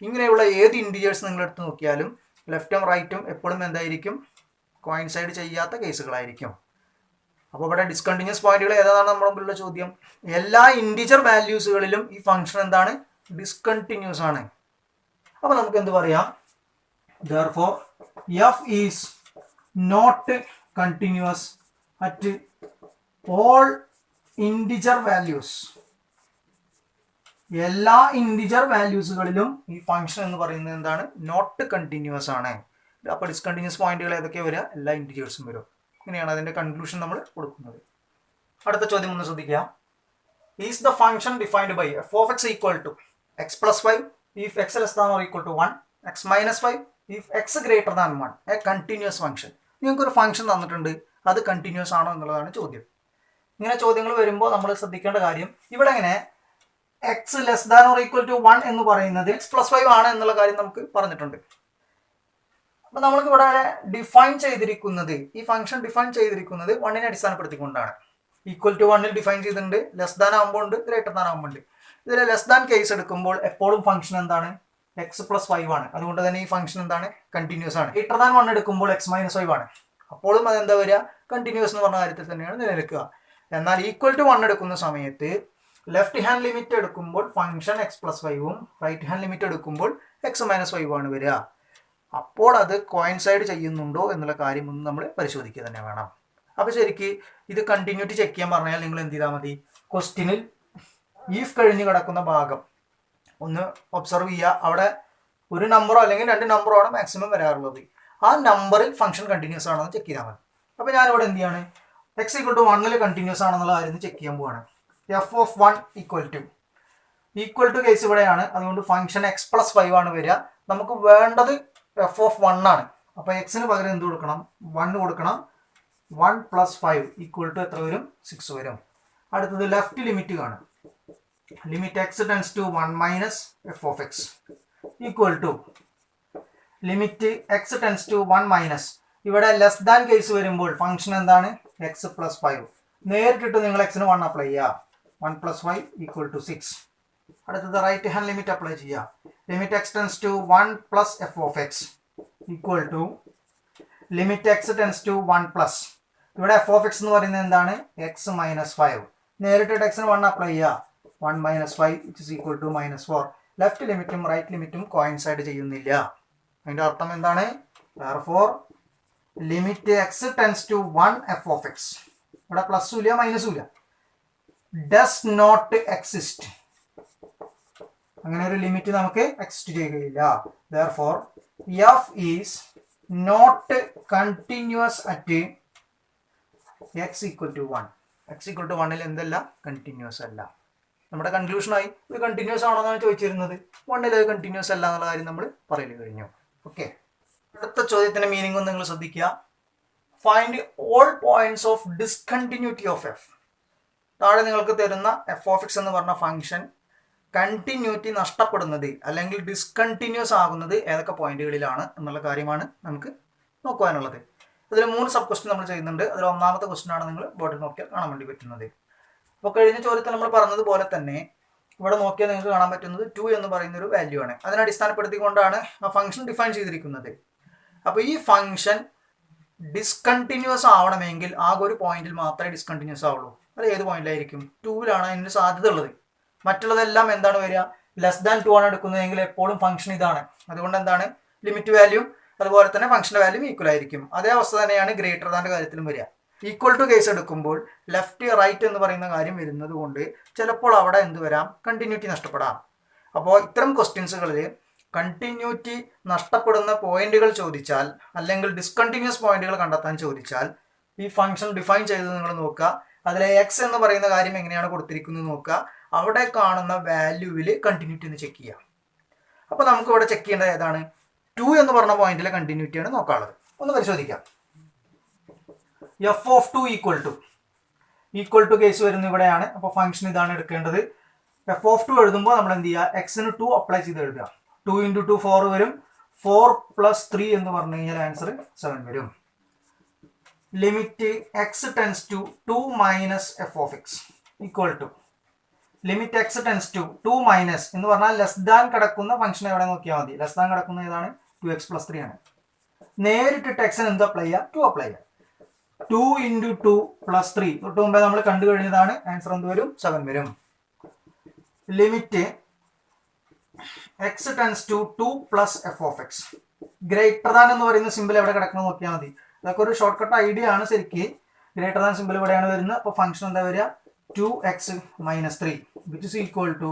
ഇങ്ങനെയുള്ള ഏത് ഇൻഡിജേഴ്സ് നിങ്ങൾ എടുത്ത് നോക്കിയാലും ലെഫ്റ്റും റൈറ്റും എപ്പോഴും എന്തായിരിക്കും, കോയിൻസൈഡ് ചെയ്യാത്ത കേസുകളായിരിക്കും. അപ്പോൾ ഇവിടെ ഡിസ്കണ്ടിന്യൂസ് പോയിന്റുകൾ ഏതാണ് നമ്മുടെ മുമ്പിലുള്ള ചോദ്യം. എല്ലാ ഇൻഡിജർ വാല്യൂസുകളിലും ഈ ഫംഗ്ഷൻ എന്താണ്, ഡിസ്കണ്ടിന്യൂസ് ആണ്. അപ്പോൾ നമുക്ക് എന്ത് പറയാം, therefore f is not continuous at all integer values. എല്ലാ ഇൻഡിജർ വാല്യൂസുകളിലും ഈ ഫംഗ്ഷൻ എന്ന് പറയുന്നത് എന്താണ്, നോട്ട് കണ്ടിന്യൂസ് ആണ്. അപ്പോൾ ഡിസ്കണ്ടിന്യൂസ് പോയിന്റുകൾ ഏതൊക്കെ വരിക, എല്ലാ ഇൻഡിജേഴ്സും വരും. ഇങ്ങനെയാണ് അതിൻ്റെ കൺക്ലൂഷൻ നമ്മൾ കൊടുക്കുന്നത്. അടുത്ത ചോദ്യം ഒന്ന് ശ്രദ്ധിക്കാം. Is the function defined by f(x) equal to x plus 5 if x less than or equal to 1, x minus 5 if x greater than 1, a continuous function. നിങ്ങൾക്കൊരു ഫംഗ്ഷൻ തന്നിട്ടുണ്ട്, അത് കണ്ടിന്യൂസ് ആണോ എന്നുള്ളതാണ് ചോദ്യം. ഇങ്ങനെ ചോദ്യങ്ങൾ വരുമ്പോൾ നമ്മൾ ശ്രദ്ധിക്കേണ്ട കാര്യം, ഇവിടെ ഇങ്ങനെ x less than or equal to 1 എന്ന് പറയുന്നത് x plus 5 ആണ് എന്നുള്ള കാര്യം നമുക്ക് പറഞ്ഞിട്ടുണ്ട്. അപ്പോൾ നമ്മൾക്ക് ഇവിടെ ഡിഫൈൻ ചെയ്തിരിക്കുന്നത്, ഈ ഫംഗ്ഷൻ ഡിഫൈൻ ചെയ്തിരിക്കുന്നത് 1നെ അടിസ്ഥാനപ്പെടുത്തിക്കൊണ്ടാണ്. ഈക്വൽ ടു 1ൽ ഡിഫൈൻ ചെയ്തിട്ടുണ്ട്, ലെസ് ദാൻ ആകുമ്പോൾ ഉണ്ട്, ഗ്രേറ്റർ ദാൻ ആകുമ്പോൾ ഉണ്ട്. ഇതിൽ ലെസ് ദാൻ കേസ് എടുക്കുമ്പോൾ എപ്പോഴും ഫംഗ്ഷൻ എന്താണ്, എക്സ് പ്ലസ് 5 ആണ്. അതുകൊണ്ട് തന്നെ ഈ ഫംഗ്ഷൻ എന്താണ്? കണ്ടിന്യൂസ് ആണ്. ഗ്രേറ്റർ ദാൻ 1 എടുക്കുമ്പോൾ എക്സ് മൈനസ് 5 ആണ്. അപ്പോഴും അതെന്താ വരിക? കണ്ടിന്യൂസ് എന്ന് പറഞ്ഞ കാര്യത്തിൽ തന്നെയാണ് നിലനിൽക്കുക. എന്നാൽ ഈക്വൽ ടു 1 എടുക്കുന്ന സമയത്ത് ലെഫ്റ്റ് ഹാൻഡ് ലിമിറ്റ് എടുക്കുമ്പോൾ ഫംഗ്ഷൻ എക്സ് പ്ലസ് 5ഉം റൈറ്റ് ഹാൻഡ് ലിമിറ്റ് എടുക്കുമ്പോൾ എക്സ് മൈനസ് 5 ആണ് വരിക. അപ്പോൾ അത് കോയിൻസൈഡ് ചെയ്യുന്നുണ്ടോ എന്നുള്ള കാര്യം ഒന്ന് നമ്മൾ പരിശോധിക്കുക തന്നെ വേണം. അപ്പോൾ ശരിക്ക് ഇത് കണ്ടിന്യൂറ്റി ചെക്ക് ചെയ്യാൻ പറഞ്ഞാൽ നിങ്ങൾ എന്ത് ചെയ്താൽ മതി? ക്വസ്റ്റ്യനിൽ ഈഫ് കഴിഞ്ഞ് കിടക്കുന്ന ഭാഗം ഒന്ന് ഒബ്സർവ് ചെയ്യുക. അവിടെ ഒരു നമ്പറോ അല്ലെങ്കിൽ 2 നമ്പറോ ആണ് മാക്സിമം വരാറുള്ളത്. ആ നമ്പറിൽ ഫംഗ്ഷൻ കണ്ടിന്യൂസ് ആണെന്ന് ചെക്ക് ചെയ്താൽ മതി. അപ്പോൾ ഞാനിവിടെ എന്ത് ചെയ്യാണ്? എക്സ് ഈക്വൽ ടു 1ൽ കണ്ടിന്യൂസ് ആണെന്നുള്ള കാര്യം ചെക്ക് ചെയ്യാൻ പോവാണ്. F of 1 equal to case ഇവിടെയാണ്. അതുകൊണ്ട് ഫംഗ്ഷൻ എക്സ് പ്ലസ് 5 ആണ് വരിക. നമുക്ക് വേണ്ടത് എഫ് ഓഫ് 1 ആണ്. അപ്പോൾ എക്സിന് പകരം എന്ത് കൊടുക്കണം? 1 കൊടുക്കണം. 1 പ്ലസ് 5 ഈക്വൽ ടു എത്ര വരും? 6 വരും. അടുത്തത് ലെഫ്റ്റ് ലിമിറ്റ് കാണും. Limit x tends to 1 minus f of x equal to limit x tends to 1 minus ഇവിടെ ലെസ് ദാൻ കേസ് വരുമ്പോൾ ഫംഗ്ഷൻ എന്താണ്? X plus 5. നേരിട്ടിട്ട് നിങ്ങൾ എക്സിന് 1 അപ്ലൈ ചെയ്യുക. 1 പ്ലസ് 5 ഈക്വൽ ടു 6. അടുത്തത് റൈറ്റ് ഹാൻഡ് ലിമിറ്റ് അപ്ലൈ ചെയ്യുക. Limit x tends to 1 plus f of x equal to limit x tends to 1 plus ഇവിടെ എഫ് ഓഫ് എക്സ് എന്ന് പറയുന്നത് എന്താണ്? X minus 5. നേരിട്ടിട്ട് എക്സിന് 1 അപ്ലൈ ചെയ്യുക. 1 minus 5 it is equal to -4. Left ലിമിറ്റും right ലിമിറ്റും coincide ചെയ്യുന്നില്ല. അതിൻ്റെ അർത്ഥം എന്താണ്? therefore limit x tends to 1 f of x ഇവിടെ പ്ലസും ഇല്ല മൈനസും ഇല്ല. Does not exist. അങ്ങനെ ഒരു ലിമിറ്റ് നമുക്ക് എക്സിസ്റ്റ് ചെയ്യുകയില്ല. therefore f is not continuous at x equal to 1. X equal to 1ൽ എന്തല്ല? കണ്ടിന്യൂസ് അല്ല. നമ്മുടെ കൺക്ലൂഷനായി ഇത് കണ്ടിന്യൂസ് ആണെന്നാണ് ചോദിച്ചിരുന്നത്. 1ൽ അത് കണ്ടിന്യൂസ് അല്ല എന്നുള്ള കാര്യം നമ്മൾ പറയൽ കഴിഞ്ഞു. ഓക്കെ, അടുത്ത ചോദ്യത്തിന്റെ മീനിങ് ഒന്ന് നിങ്ങൾ ശ്രദ്ധിക്കുക. Find all points of discontinuity of F. താഴെ നിങ്ങൾക്ക് തരുന്ന എഫ് ഓഫ് എക്സ് എന്ന് പറഞ്ഞ ഫംഗ്ഷൻ കണ്ടിന്യൂറ്റി നഷ്ടപ്പെടുന്നത് അല്ലെങ്കിൽ ഡിസ്കണ്ടിന്യൂസ് ആകുന്നത് ഏതൊക്കെ പോയിന്റുകളിലാണ് എന്നുള്ള കാര്യമാണ് നമുക്ക് നോക്കുവാനുള്ളത്. ഇതിൽ 3 സബ് ക്വസ്റ്റ്യൻ നമ്മൾ ചെയ്യുന്നുണ്ട്. അതിൽ ഒന്നാമത്തെ ക്വസ്റ്റ്യൻ ആണ് നിങ്ങൾ ബോർഡിൽ നോക്കിയാൽ കാണാൻ വേണ്ടി പറ്റുന്നത്. അപ്പോൾ കഴിഞ്ഞ ചോദ്യത്തിൽ നമ്മൾ പറഞ്ഞതുപോലെ തന്നെ ഇവിടെ നോക്കിയാൽ നിങ്ങൾക്ക് കാണാൻ പറ്റുന്നത് 2 എന്ന് പറയുന്ന ഒരു വാല്യൂ ആണ്. അതിനെ അടിസ്ഥാനപ്പെടുത്തിക്കൊണ്ടാണ് ആ ഫംഗ്ഷൻ ഡിഫൈൻ ചെയ്തിരിക്കുന്നത്. അപ്പോൾ ഈ ഫംഗ്ഷൻ ഡിസ്കണ്ടിന്യൂസ് ആവണമെങ്കിൽ ആകെ ഒരു പോയിന്റിൽ മാത്രമേ ഡിസ്കണ്ടിന്യൂസ് ആവുള്ളൂ. അത് ഏത് പോയിന്റിലായിരിക്കും? 2ലാണ് അതിൻ്റെ സാധ്യത ഉള്ളത്. മറ്റുള്ളതെല്ലാം എന്താണ് വരിക? ലെസ് ദാൻ 2 ആണ് എടുക്കുന്നതെങ്കിൽ എപ്പോഴും ഫംഗ്ഷൻ ഇതാണ്. അതുകൊണ്ട് എന്താണ്? ലിമിറ്റ് വാല്യൂ അതുപോലെ തന്നെ ഫംഗ്ഷൻ്റെ വാല്യൂ ഈക്വൽ ആയിരിക്കും. അതേ അവസ്ഥ തന്നെയാണ് ഗ്രേറ്റർ ദാൻ്റെ കാര്യത്തിലും വരിക. ഈക്വൽ ടു കേസ് എടുക്കുമ്പോൾ ലെഫ്റ്റ് റൈറ്റ് എന്ന് പറയുന്ന കാര്യം വരുന്നത് കൊണ്ട് ചിലപ്പോൾ അവിടെ എന്ത് വരാം? കണ്ടിന്യൂറ്റി നഷ്ടപ്പെടാം. അപ്പോൾ ഇത്തരം ക്വസ്റ്റ്യൻസുകളിൽ കണ്ടിന്യൂറ്റി നഷ്ടപ്പെടുന്ന പോയിന്റുകൾ ചോദിച്ചാൽ അല്ലെങ്കിൽ ഡിസ്കണ്ടിന്യൂസ് പോയിന്റുകൾ കണ്ടെത്താൻ ചോദിച്ചാൽ ഈ ഫംഗ്ഷൻ ഡിഫൈൻ ചെയ്തത് നിങ്ങൾ നോക്കുക. അതിലെ എക്സ് എന്ന് പറയുന്ന കാര്യം എങ്ങനെയാണ് കൊടുത്തിരിക്കുന്നത് നോക്കുക. അവിടെ കാണുന്ന വാല്യൂവിൽ കണ്ടിന്യൂറ്റി ഒന്ന് ചെക്ക് ചെയ്യാം. അപ്പോൾ നമുക്ക് ഇവിടെ ചെക്ക് ചെയ്യേണ്ടത് ഏതാണ്? 2 എന്ന് പറഞ്ഞ പോയിന്റിലെ കണ്ടിന്യൂറ്റിയാണ് നോക്കാനുള്ളത്. ഒന്ന് പരിശോധിക്കാം. F of 2 equal to case വരുന്നത് ഇവിടെയാണ്. അപ്പോൾ ഫംഗ്ഷൻ ഇതാണ് എടുക്കേണ്ടത്. എഫ് ഓഫ് 2 എഴുതുമ്പോൾ നമ്മൾ എന്ത് ചെയ്യുക? എക്സിന് 2 അപ്ലൈ ചെയ്ത് എഴുതുക. 2 × 2 4 വരും. 4 + 3 എന്ന് പറഞ്ഞു കഴിഞ്ഞാൽ ആൻസർ 7 വരും. Limit x tends to 2 minus f of x equal to limit x tends to 2 minus എന്ന് പറഞ്ഞാൽ ലെസ് ദാൻ കിടക്കുന്ന ഫംഗ്ഷൻ എവിടെ നോക്കിയാൽ മതി. ലെസ് ദാൻ കിടക്കുന്ന ഏതാണ്? 2x + 3 ആണ്. നേരിട്ടിട്ട് എക്സിന് എന്ത് അപ്ലൈ ചെയ്യുക? 2 അപ്ലൈ ചെയ്യുക. 2 × 2 + 3 തൊട്ട് മുമ്പേ നമ്മൾ കണ്ടു കഴിഞ്ഞതാണ്. ആൻസർ എന്ത് വരും? 7 വരും. Limit x tends to 2 + f of x greater than എന്ന് പറയുന്ന സിമ്പിൾ എവിടെ കിടക്കുന്നത് നോക്കിയാൽ മതി. അതൊക്കെ ഒരു ഷോർട്ട് കട്ട് ഐഡിയ ആണ്. ശരിക്ക് ഗ്രേറ്റർ ദാൻ സിമ്പിൾ ഇവിടെയാണ് വരുന്നത്. അപ്പോൾ ഫംഗ്ഷൻ എന്താ വരിക? 2x - 3 which is equal to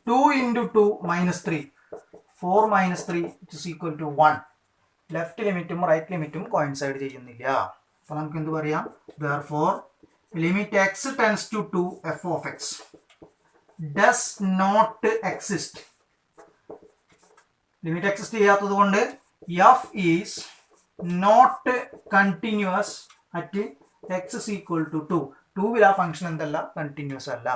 2 × 2 - 3 4 - 3 which is equal to 1. Left ലിമിറ്റും റൈറ്റ് ലിമിറ്റും കോയിൻസൈഡ് ചെയ്യുന്നില്ല. അപ്പോൾ നമുക്ക് എന്ത് പറയാം? therefore limit x tends to 2 f of x does not exist. Limit exist ചെയ്യാത്തത് കൊണ്ട് f is not continuous at x is equal to 2. 2ൽ ആ ഫംഗ്ഷൻ എന്തല്ല? കണ്ടിന്യൂസ് അല്ല.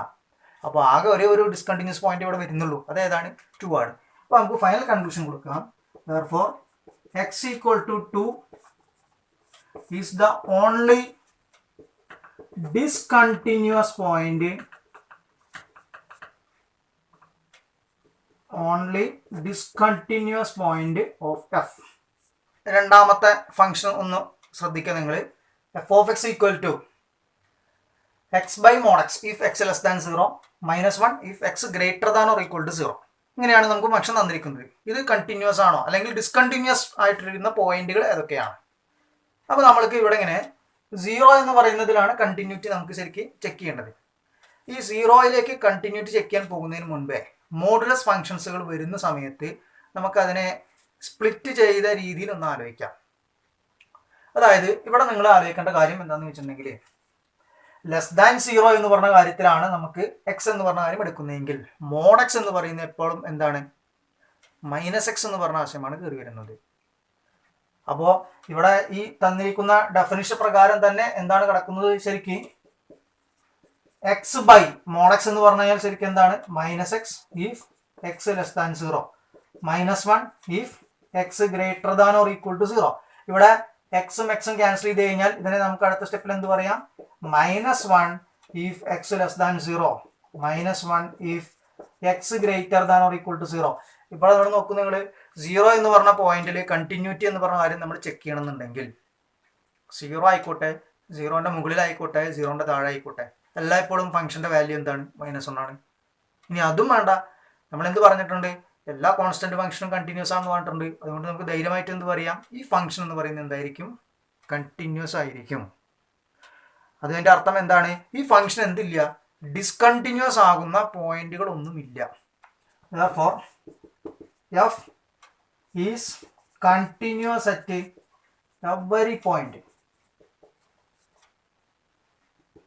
അപ്പോൾ ആകെ ഒരേ ഒരു ഡിസ്കണ്ടിന്യൂസ് പോയിന്റ് ഇവിടെ വരുന്നുള്ളൂ. അതേതാണ്? 2 ആണ്. അപ്പോൾ നമുക്ക് ഫൈനൽ കൺക്ലൂഷൻ കൊടുക്കാം. therefore x = 2 is the only discontinuous point only discontinuous point of f. രണ്ടാമത്തെ ഫംഗ്ഷൻ ഒന്ന് ശ്രദ്ധിക്കുക നിങ്ങൾ. F of x equal to x by mod x if x less than 0 -1 if x greater than or equal to 0. ഇങ്ങനെയാണ് നമുക്ക് function തന്നിരിക്കുന്നത്. ഇത് continuous ആണോ അല്ലെങ്കിൽ ഡിസ്കണ്ടിന്യൂസ് ആയിട്ടിരിക്കുന്ന പോയിന്റുകൾ ഏതൊക്കെയാണ്? അപ്പോൾ നമ്മൾക്ക് ഇവിടെ ഇങ്ങനെ 0 എന്ന് പറയുന്നതിലാണ് കണ്ടിന്യൂറ്റി നമുക്ക് ശരിക്കും ചെക്ക് ചെയ്യേണ്ടത്. ഈ 0യിലേക്ക് കണ്ടിന്യൂറ്റി ചെക്ക് ചെയ്യാൻ പോകുന്നതിന് മുൻപേ മോഡുലസ് ഫംഗ്ഷൻസുകൾ വരുന്ന സമയത്ത് നമുക്കതിനെ സ്പ്ലിറ്റ് ചെയ്ത രീതിയിൽ ഒന്ന് ആലോചിക്കാം. അതായത് ഇവിടെ നിങ്ങൾ ആലോചിക്കേണ്ട കാര്യം എന്താണെന്ന് വെച്ചിട്ടുണ്ടെങ്കിൽ ലെസ് ദാൻ 0 എന്ന് പറഞ്ഞ കാര്യത്തിലാണ് നമുക്ക് എക്സ് എന്ന് പറഞ്ഞ കാര്യം എടുക്കുന്നതെങ്കിൽ മോഡ് എക്സ് എന്ന് പറയുന്നത് എപ്പോഴും എന്താണ് -x എന്ന് പറഞ്ഞ ആശയമാണ് കയറി വരുന്നത്. അപ്പോൾ ഇവിടെ ഈ തന്നിരിക്കുന്ന ഡെഫിനിഷൻ പ്രകാരം തന്നെ എന്താണ് കിടക്കുന്നത്? ശരിക്കും എക്സ് ബൈ മോഡ് എക്സ് എന്ന് പറഞ്ഞു കഴിഞ്ഞാൽ ശരിക്കും എന്താണ് -x if x less than 0 -1 if x greater than or equal to 0. ഇവിടെ എക്സും എക്സും ക്യാൻസൽ ചെയ്ത് കഴിഞ്ഞാൽ ഇതിനെ നമുക്ക് അടുത്ത സ്റ്റെപ്പിൽ എന്ത് പറയാം? -1 if x less than 0 -1 if x greater than or equal to 0. ഇപ്പോൾ നമ്മൾ നോക്കും, നിങ്ങൾ 0 എന്ന് പറഞ്ഞ പോയിന്റിൽ കണ്ടിന്യൂറ്റി എന്ന് പറഞ്ഞ കാര്യം നമ്മൾ ചെക്ക് ചെയ്യണമെന്നുണ്ടെങ്കിൽ 0 ആയിക്കോട്ടെ, 0ന്റെ മുകളിലായിക്കോട്ടെ, 0ന്റെ താഴെ ആയിക്കോട്ടെ, എല്ലായ്പ്പോഴും ഫംഗ്ഷന്റെ വാല്യൂ എന്താണ്? -1 ആണ്. ഇനി അതും വേണ്ട, നമ്മൾ എന്ത് പറഞ്ഞിട്ടുണ്ട്? എല്ലാ കോൺസ്റ്റന്റ് ഫംഗ്ഷനും കണ്ടിന്യൂസ് ആണെന്ന് പറഞ്ഞിട്ടുണ്ട്. അതുകൊണ്ട് നമുക്ക് ധൈര്യമായിട്ട് എന്ത് പറയാം? ഈ ഫംഗ്ഷൻ എന്ന് പറയുന്നത് എന്തായിരിക്കും? കണ്ടിന്യൂസ് ആയിരിക്കും. അതിന്റെ അർത്ഥം എന്താണ്? ഈ ഫംഗ്ഷൻ എന്തില്ല? ഡിസ്കണ്ടിന്യൂസ് ആകുന്ന പോയിന്റുകൾ ഒന്നുമില്ല. Therefore, f is continuous at every point.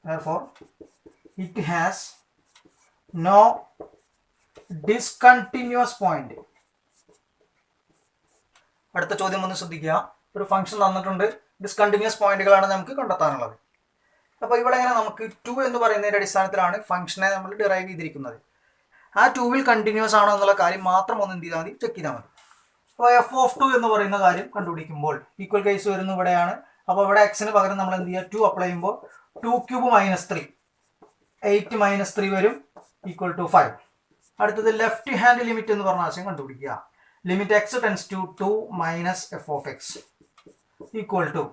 Therefore, it has no discontinuous point. അടുത്ത ചോദ്യം ഒന്ന് ശ്രദ്ധിക്കുക. ഒരു ഫംഗ്ഷൻ തന്നിട്ടുണ്ട്, ഡിസ്കണ്ടിന്യൂസ് പോയിന്റുകളാണ് നമുക്ക് കണ്ടെത്താനുള്ളത്. അപ്പോൾ ഇവിടെ ഇങ്ങനെ നമുക്ക് 2 എന്ന് പറയുന്നതിന്റെ അടിസ്ഥാനത്തിലാണ് ഫംഗ്ഷനെ നമ്മൾ ഡിറൈവ് ചെയ്തിരിക്കുന്നത്. ആ 2വിൽ കണ്ടിന്യൂസ് ആണോ എന്നുള്ള കാര്യം മാത്രം ഒന്ന് എന്ത് ചെയ്താൽ മതി? ചെക്ക് ചെയ്താൽ മതി. അപ്പോൾ എഫ് ഓഫ് 2 എന്ന് പറയുന്ന കാര്യം കണ്ടുപിടിക്കുമ്പോൾ ഈക്വൽ കേസ് വരുന്നത് ഇവിടെയാണ്. അപ്പോൾ ഇവിടെ എക്സിന് പകരം നമ്മൾ എന്ത് ചെയ്യുക? 2 അപ്ലൈ ചെയ്യുമ്പോൾ 2³ -3 8 - 3 വരും ഈക്വൽ ടു 5. അടുത്തത് ലെഫ്റ്റ് ഹാൻഡ് ലിമിറ്റ് എന്ന് പറഞ്ഞ ആശയം കണ്ടുപിടിക്കുക. Limit x tends to 2 minus f of x equal to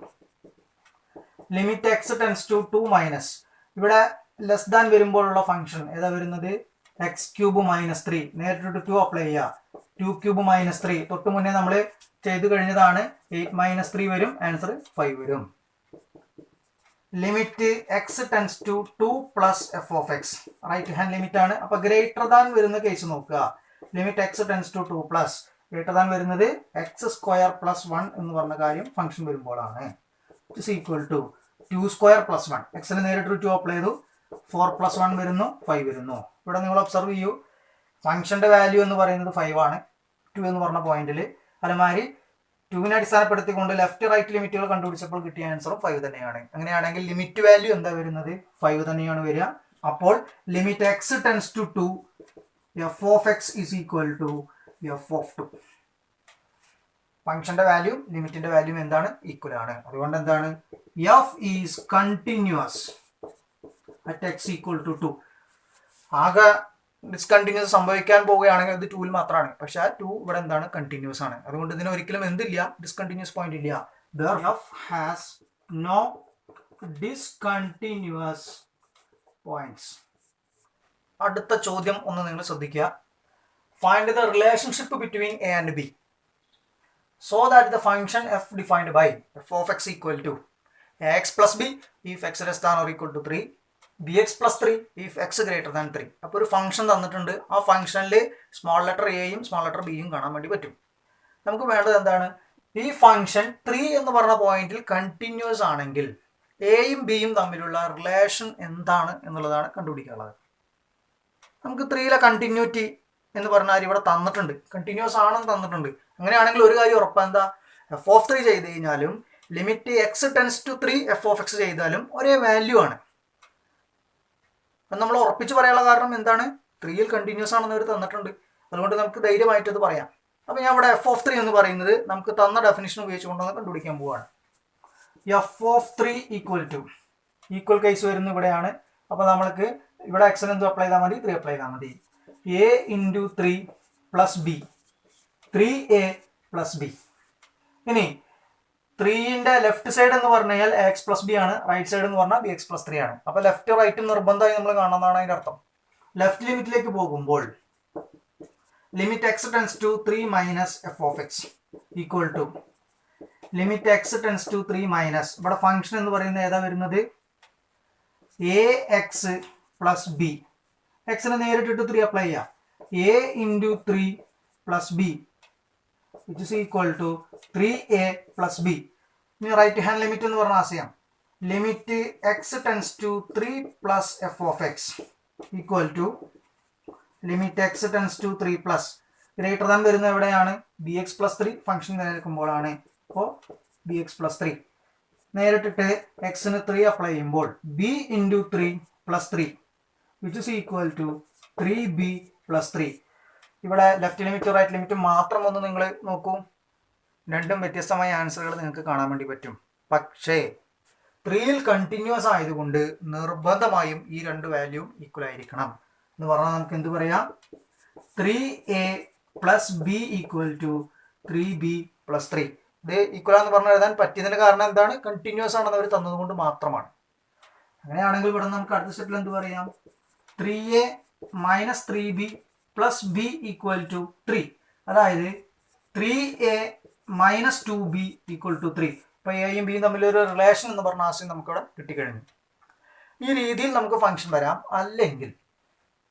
limit x tends to 2 minus, ഇവിടെ ലെസ് ദാൻ വരുമ്പോഴുള്ള ഫംഗ്ഷൻ ഏതാ വരുന്നത്? x³ -3. നേരിട്ട് 2 അപ്ലൈ ചെയ്യുക. 2³ -3 തൊട്ട് മുന്നേ നമ്മൾ ചെയ്തു കഴിഞ്ഞതാണ്. 8 - 3 വരും, ആൻസർ 5 വരും. Limit x tends to 2 plus f of x, right hand limit ആണ്. അപ്പൊ ഗ്രേറ്റർ ദാൻ വരുന്ന കേസ് നോക്കുക. Limit x tends to 2 plus, greater than വരുന്നത് x² + 1 എന്ന് പറഞ്ഞ കാര്യം ഫംഗ്ഷൻ വരുമ്പോഴാണ്. Is equal to 2² + 1. എക്സിന് നേരിട്ട് 2 അപ്ലൈ ചെയ്തു, 4 + 1 വരുന്നു, 5 വരുന്നു. ഇവിടെ നിങ്ങൾ ഒബ്സർവ് ചെയ്യൂ, ഫംഗ്ഷന്റെ വാല്യൂ എന്ന് പറയുന്നത് 5 ആണ് 2 എന്ന് പറഞ്ഞ പോയിന്റിൽ. അതുമാതിരി 2വിനെ അടിസ്ഥാനപ്പെടുത്തിക്കൊണ്ട് ലെഫ്റ്റ് റൈറ്റ് ലിമിറ്റുകൾ കണ്ടുപിടിച്ചപ്പോൾ കിട്ടിയ ആൻസറും 5 തന്നെയാണ്. അങ്ങനെയാണെങ്കിൽ ലിമിറ്റ് വാല്യൂ എന്താ വരുന്നത്? 5 തന്നെയാണ് വരിക. അപ്പോൾ limit x tends to 2 f of x is equal to f of 2. ഫംഗ്ഷന്റെ വാല്യൂ ലിമിറ്റിന്റെ വാല്യൂ എന്താണ്? ഈക്വൽ ആണ്. അതുകൊണ്ട് എന്താണ്? F is continuous at x equal to 2. ആകെ ഡിസ്കണ്ടിന്യൂസ് സംഭവിക്കാൻ പോവുകയാണെങ്കിൽ ഇത് 2വിൽ മാത്രമാണ്. പക്ഷെ ആ 2 ഇവിടെ എന്താണ്? കണ്ടിന്യൂസ് ആണ്. അതുകൊണ്ട് ഇതിന് ഒരിക്കലും എന്തില്ല? ഡിസ്കണ്ടിന്യൂസ് പോയിന്റ് ഇല്ല. Therefore, f has no discontinuous points. അടുത്ത ചോദ്യം ഒന്ന് നിങ്ങൾ ശ്രദ്ധിക്കുക. Find the relationship between a and b so that the function f defined by f of x equal to ax plus b if x less than or equal to 3, bx plus 3 if x greater than 3. അപ്പോൾ ഒരു function തന്നിട്ടുണ്ട്. ആ ഫംഗ്ഷനിൽ small letter എയും small letter ബിയും കാണാൻ വേണ്ടി പറ്റും. നമുക്ക് വേണ്ടത് എന്താണ്? ഈ ഫംഗ്ഷൻ 3 എന്ന് പറഞ്ഞ പോയിന്റിൽ കണ്ടിന്യൂസ് ആണെങ്കിൽ എയും ബിയും തമ്മിലുള്ള റിലേഷൻ എന്താണ് എന്നുള്ളതാണ് കണ്ടുപിടിക്കാനുള്ളത്. നമുക്ക് 3ലെ കണ്ടിന്യൂറ്റി എന്ന് പറഞ്ഞാൽ ഇവിടെ തന്നിട്ടുണ്ട്, കണ്ടിന്യൂസ് ആണെന്ന് തന്നിട്ടുണ്ട്. അങ്ങനെയാണെങ്കിൽ ഒരു കാര്യം ഉറപ്പാ, എന്താ? എഫ് ഓഫ് 3 ചെയ്ത് കഴിഞ്ഞാലും limit x tends to 3 f of x ചെയ്താലും ഒരേ വാല്യൂ ആണ്. അത് നമ്മൾ ഉറപ്പിച്ച് പറയാനുള്ള കാരണം എന്താണ്? 3ൽ കണ്ടിന്യൂസ് ആണെന്ന് അവർ തന്നിട്ടുണ്ട്. അതുകൊണ്ട് നമുക്ക് ധൈര്യമായിട്ട് അത് പറയാം. അപ്പോൾ ഞാൻ ഇവിടെ എഫ് ഓഫ് 3 എന്ന് പറയുന്നത് നമുക്ക് തന്ന ഡെഫിനിഷൻ ഉപയോഗിച്ചുകൊണ്ടാണ് കണ്ടുപിടിക്കാൻ പോവുകയാണ്. F of 3 equal to, equal case വരുന്നത് ഇവിടെയാണ്. അപ്പോൾ നമ്മൾക്ക് ഇവിടെ എക്സിന് എന്ത് അപ്ലൈ ചെയ്താൽ മതി? 3 അപ്ലൈ ചെയ്താൽ മതി. a × 3 plus B, 3a plus B. ഇനി 3ന്റെ ലെഫ്റ്റ് സൈഡ് എന്ന് പറഞ്ഞു കഴിഞ്ഞാൽ എക്സ് പ്ലസ് ബി ആണ്, റൈറ്റ് സൈഡ് എന്ന് പറഞ്ഞാൽ ബി എക്സ് പ്ലസ് 3 ആണ്. അപ്പൊ ലെഫ്റ്റ് റൈറ്റ് നിർബന്ധമായി നമ്മൾ കാണുന്നതാണ് അതിന്റെ അർത്ഥം. ലെഫ്റ്റ് ലിമിറ്റിലേക്ക് പോകുമ്പോൾ limit x tends to 3 minus f of x equal to limit x tends to 3 minus, ഇവിടെ ഫംഗ്ഷൻ എന്ന് പറയുന്നത് ഏതാ വരുന്നത്, എ എക്സ് പ്ലസ് ബി. എക്സിന് നേരിട്ടിട്ട് 3 അപ്ലൈ ചെയ്യാം, a into 3 plus b which is equal to 3a plus b. ഇനി right hand limit എന്ന് പറഞ്ഞ ആശയം, limit x tends to 3 plus f of x equal to limit x tends to 3 plus greater than വരുന്നത് എവിടെയാണ്, B X plus 3 function നിലനിൽക്കുമ്പോഴാണ്. അപ്പോൾ B X plus 3 നേരിട്ടിട്ട് എക്സിന് 3 apply ചെയ്യുമ്പോൾ b into 3 plus 3 which is equal to 3b plus 3. ഇവിടെ left ലിമിറ്റും right ലിമിറ്റും മാത്രം ഒന്ന് നിങ്ങൾ നോക്കൂ, രണ്ടും വ്യത്യസ്തമായ ആൻസറുകൾ നിങ്ങൾക്ക് കാണാൻ വേണ്ടി പറ്റും. പക്ഷേ 3ൽ കണ്ടിന്യൂസ് ആയതുകൊണ്ട് നിർബന്ധമായും ഈ രണ്ട് വാല്യൂ ഈക്വൽ ആയിരിക്കണം എന്ന് പറഞ്ഞാൽ നമുക്ക് എന്ത് പറയാം, 3a plus b equal to 3b plus 3. ഇത് ഈക്വൽ എന്ന് പറഞ്ഞാൽ എഴുതാൻ പറ്റിയതിന് കാരണം എന്താണ്, കണ്ടിന്യൂസ് ആണെന്ന് അവർ തന്നതുകൊണ്ട് മാത്രമാണ്. അങ്ങനെയാണെങ്കിൽ ഇവിടെ നമുക്ക് അടുത്ത സ്റ്റെപ്പിൽ എന്ത് പറയാം, 3a minus 3b plus b equal to 3, അതായത് 3a minus 2b equal to 3. ഇപ്പൊ എയും ബിയും തമ്മിലൊരു റിലേഷൻ എന്ന് പറഞ്ഞ ആശയം നമുക്കിവിടെ കിട്ടിക്കഴിഞ്ഞു. ഈ രീതിയിൽ നമുക്ക് ഫംഗ്ഷൻ വരാം. അല്ലെങ്കിൽ